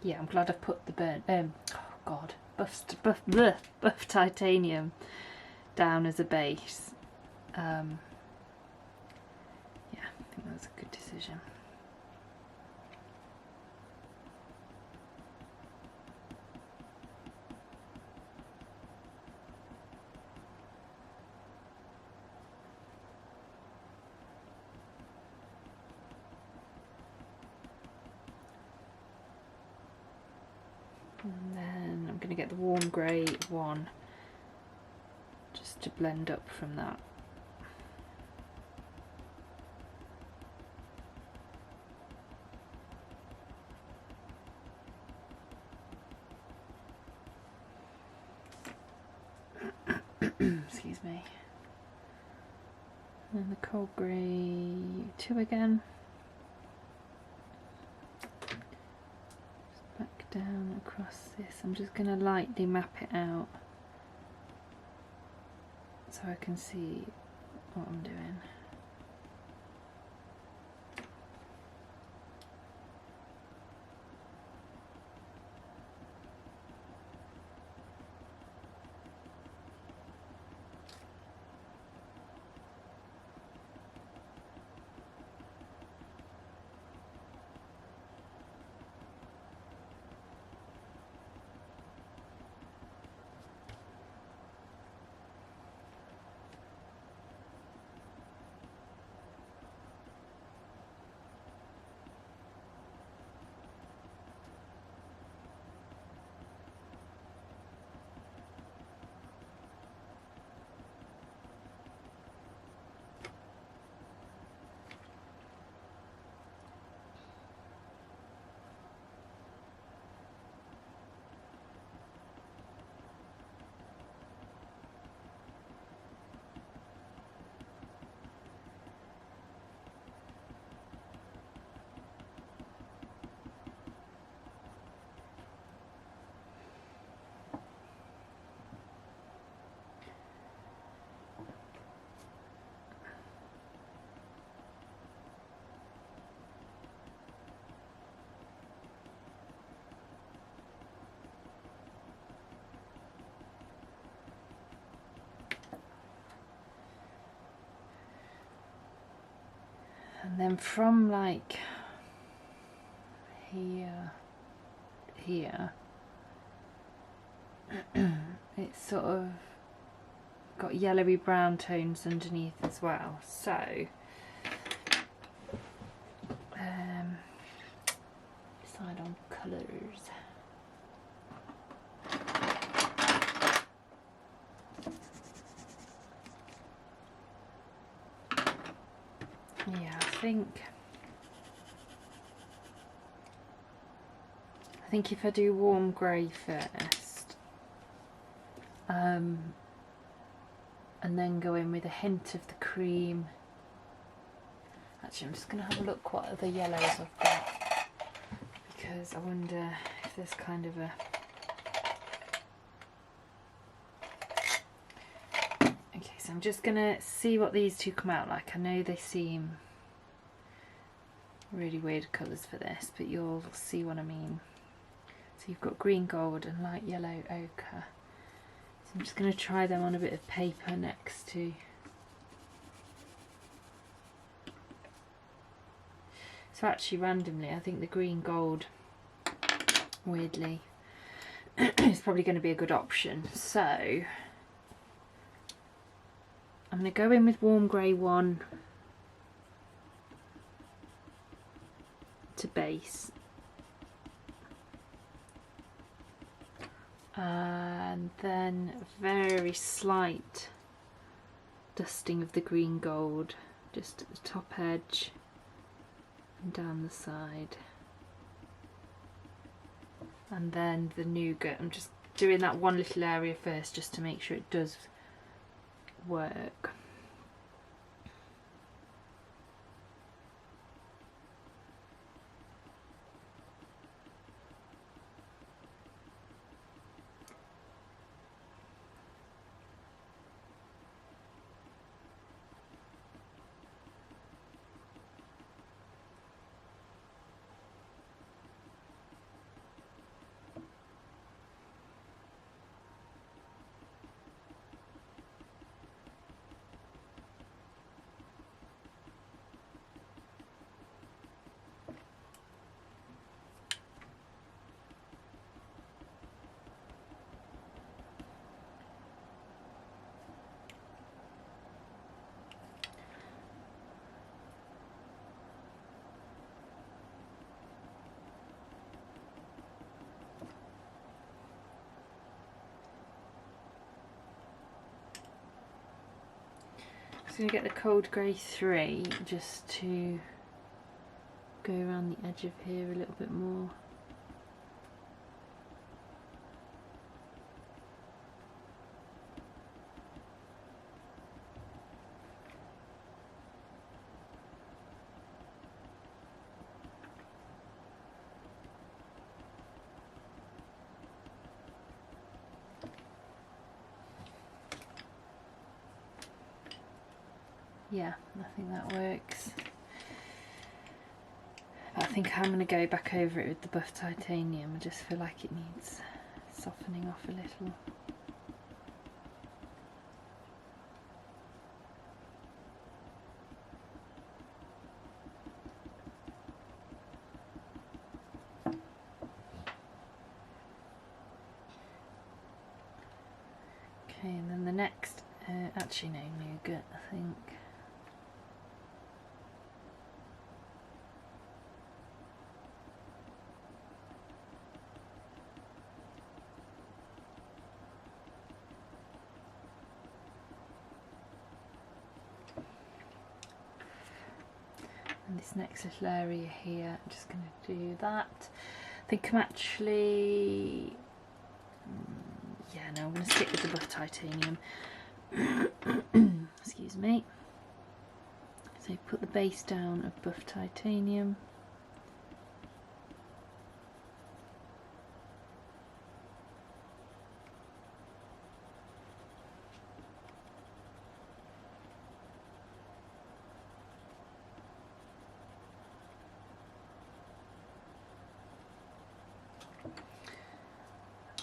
Yeah, I'm glad I've put the burnt, oh god, buff titanium down as a base. Yeah, I think that's a good decision. And then I'm going to get the warm grey 1 just to blend up from that. Excuse me. And the cold grey 2 again. Just back down across this. I'm just going to lightly map it out so I can see what I'm doing. And then from like here, it's sort of got yellowy brown tones underneath as well. So decide on colours. Yeah, I think if I do warm grey first, and then go in with a hint of the cream. Actually, I'm just going to have a look what other yellows I've got, because I wonder if there's kind of a... Okay, so I'm just going to see what these two come out like. I know they seem really weird colours for this, but you'll see what I mean. So you've got green gold and light yellow ochre. So I'm just going to try them on a bit of paper next to... So actually randomly I think the green gold, weirdly, is probably going to be a good option. So I'm going to go in with warm grey 1 to base, and then a very slight dusting of the green gold just at the top edge and down the side, and then the nougat. I'm just doing that one little area first just to make sure it does work. I'm going to get the cold grey 3 just to go around the edge of here a little bit more. yeah, I think that works. But I think I'm going to go back over it with the buff titanium. I just feel like it needs softening off a little. Okay, and then the next, actually no, nougat, I think. And this next little area here, I'm just going to do that. I think I'm actually, yeah, no, I'm going to stick with the buff titanium. Excuse me. So put the base down of buff titanium.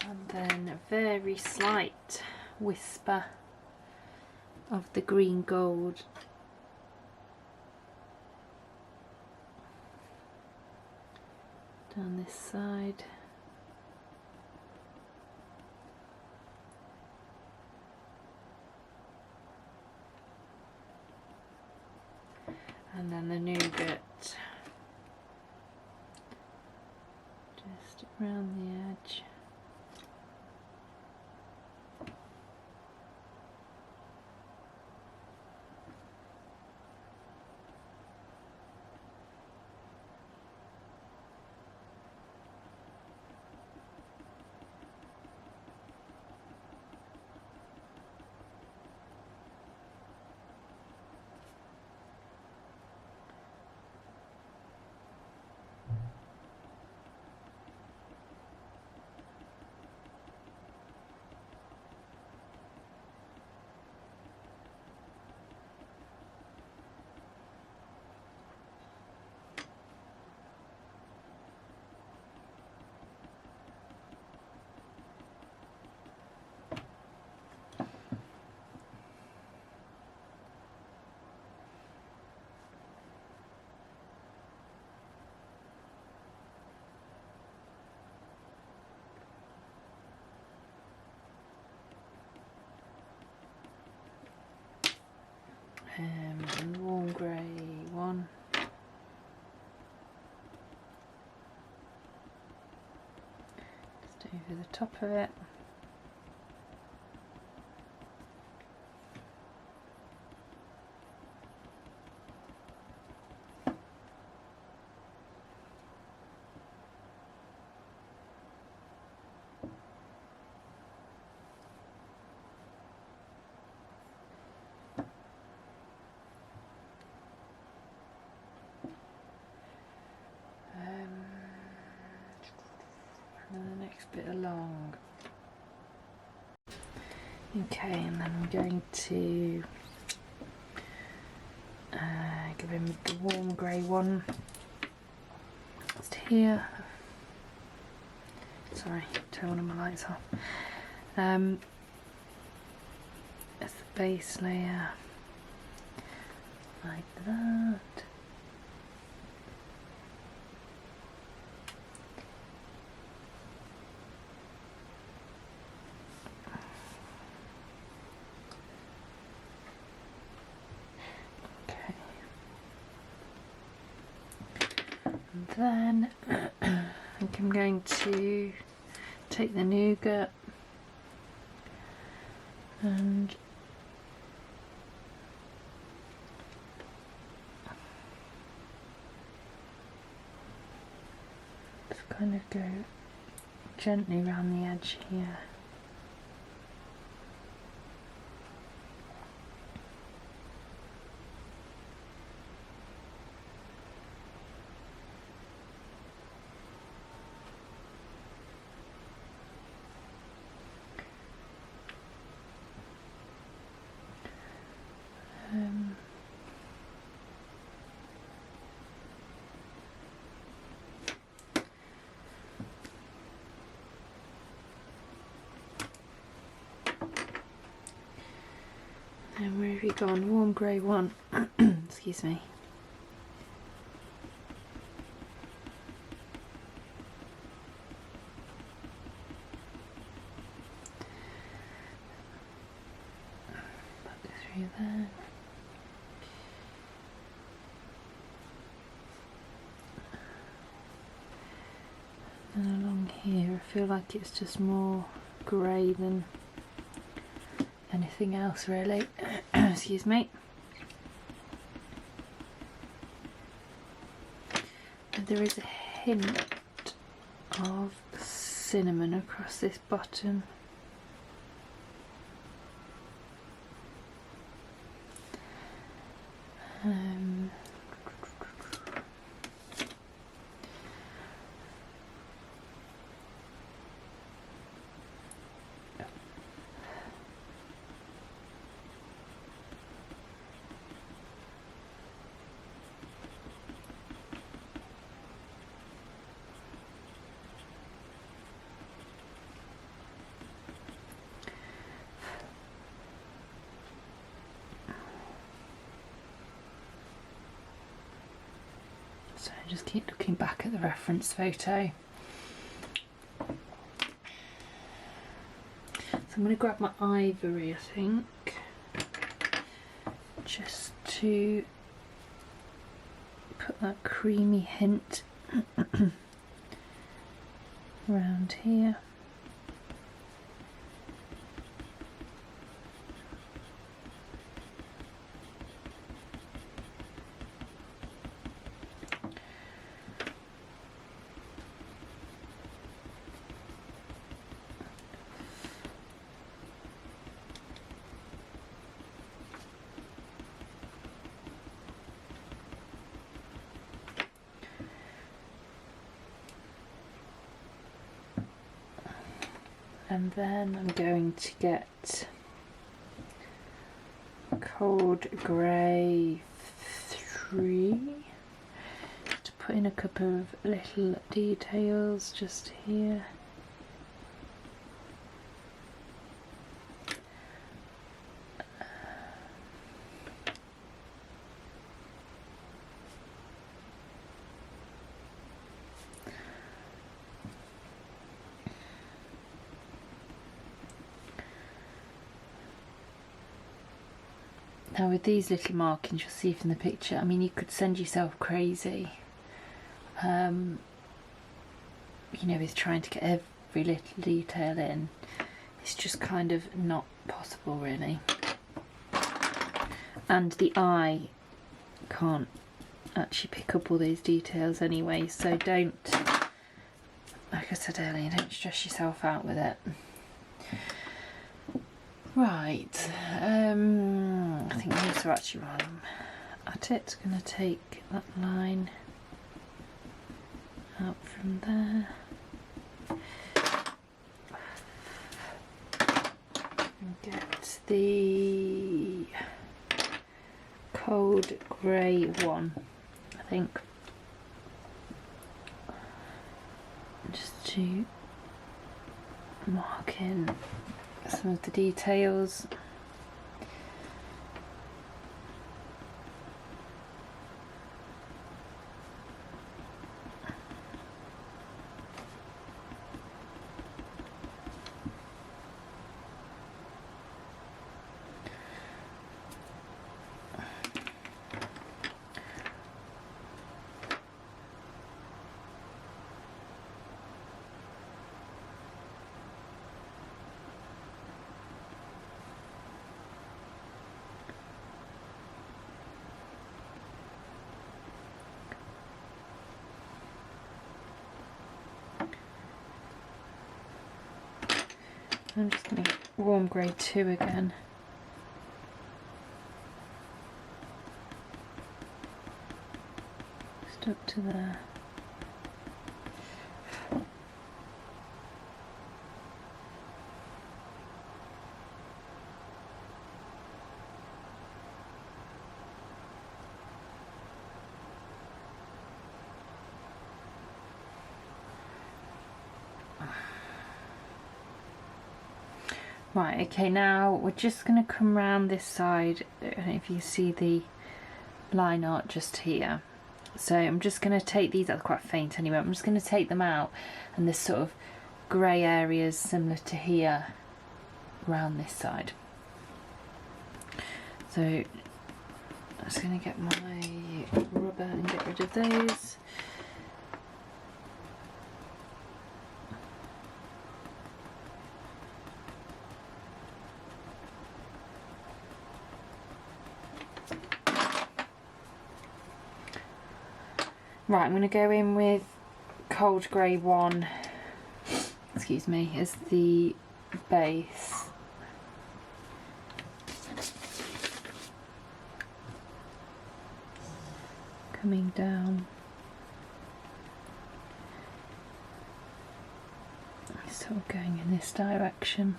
And then a very slight whisper of the green gold down this side. And then the nougat just around the edge. And warm grey one. Just over the top of it. And then the next bit along. Okay, and then I'm going to give him the warm grey one. Just here. Sorry, turn one of my lights off. It's the base layer, like that. Then I think I'm going to take the nougat and just kind of go gently around the edge here. And where have you gone? Warm grey one. Excuse me. Put through there. And along here, I feel like it's just more grey than anything else really. Excuse me. And there is a hint of cinnamon across this bottom. So just keep looking back at the reference photo. So I'm going to grab my ivory, I think, just to put that creamy hint around here. And then I'm going to get cold grey 3 to put in a couple of little details just here. Now with these little markings, you'll see from the picture, I mean, you could send yourself crazy, you know, with trying to get every little detail in. It's just kind of not possible really. And the eye can't actually pick up all these details anyway, so don't, like I said earlier, don't stress yourself out with it. Right, I think these are actually while I'm at it, I'm going to take that line out from there and get the cold grey one, I think, just to mark in some of the details. I'm just going to get warm grey 2 again. Stuck to there. Right, okay, now we're just going to come round this side. I don't know if you see the line art just here. So I'm just going to take these, that's quite faint anyway, I'm just going to take them out, and this sort of grey areas similar to here around this side. So I'm just going to get my rubber and get rid of those. Right, I'm going to go in with cold grey 1, excuse me, as the base. Coming down. Sort of going in this direction.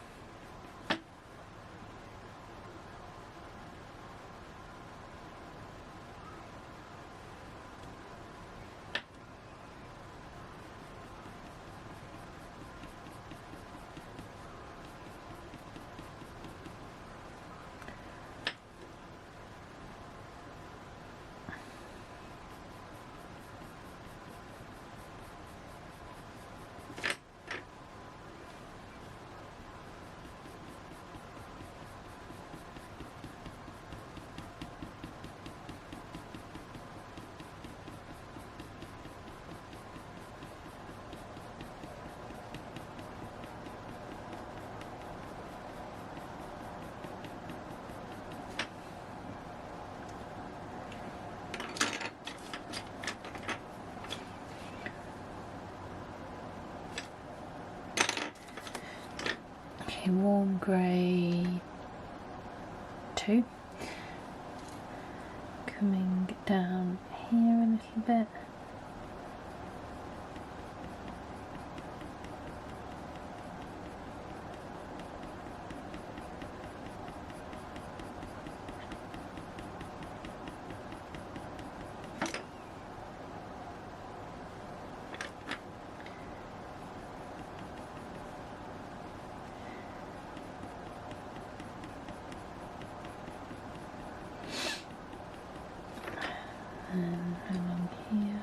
Okay, warm grey 2. Coming down here a little bit. And along here.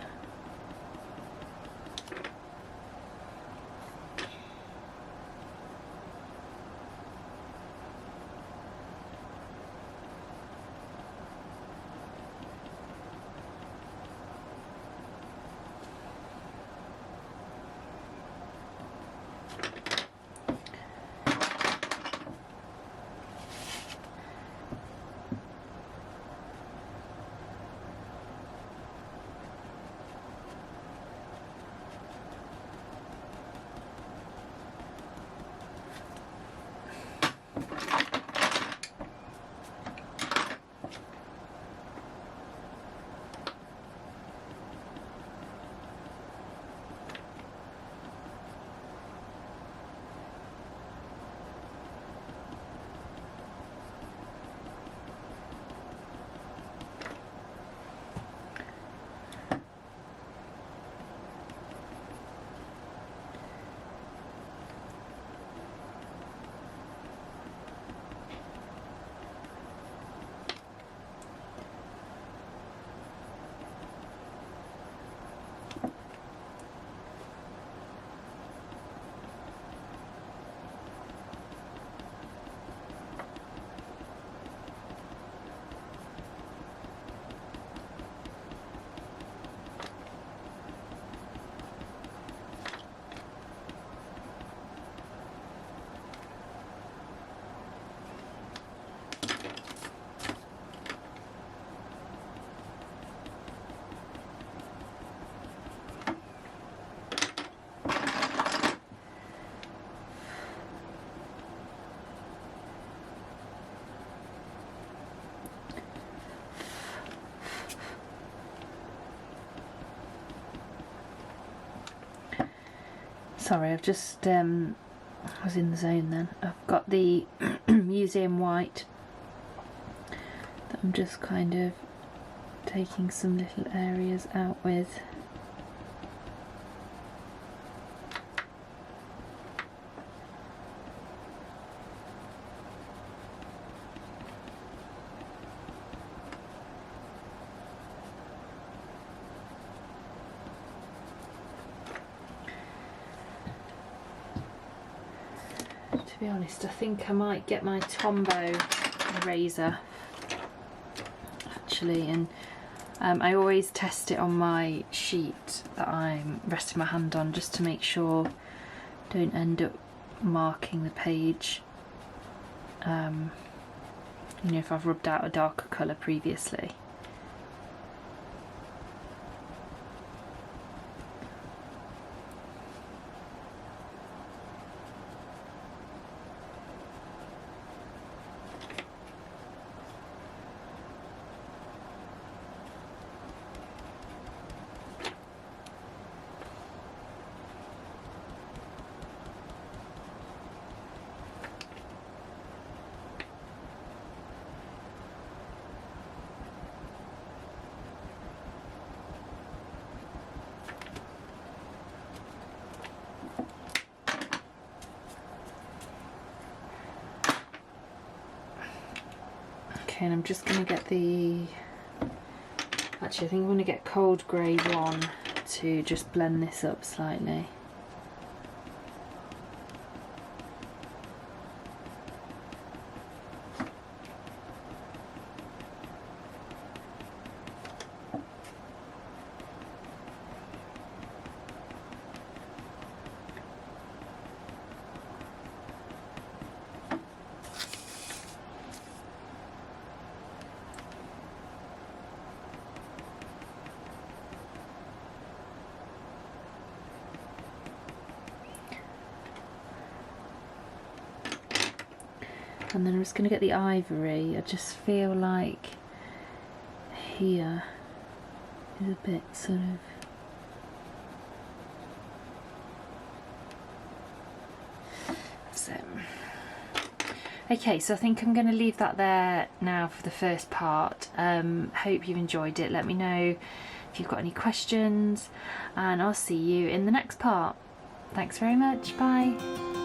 Sorry, I've just I was in the zone then. I've got the museum white that I'm just kind of taking some little areas out with. To be honest, I think I might get my Tombow eraser actually, and I always test it on my sheet that I'm resting my hand on, just to make sure I don't end up marking the page, you know, if I've rubbed out a darker colour previously. Okay, and I'm just going to get the, actually I think I'm going to get cold grey 1 to just blend this up slightly. And then I'm just going to get the ivory. I just feel like here is a bit sort of, so okay, so I think I'm going to leave that there now for the first part. Hope you've enjoyed it. Let me know if you've got any questions, and I'll see you in the next part. Thanks very much. Bye.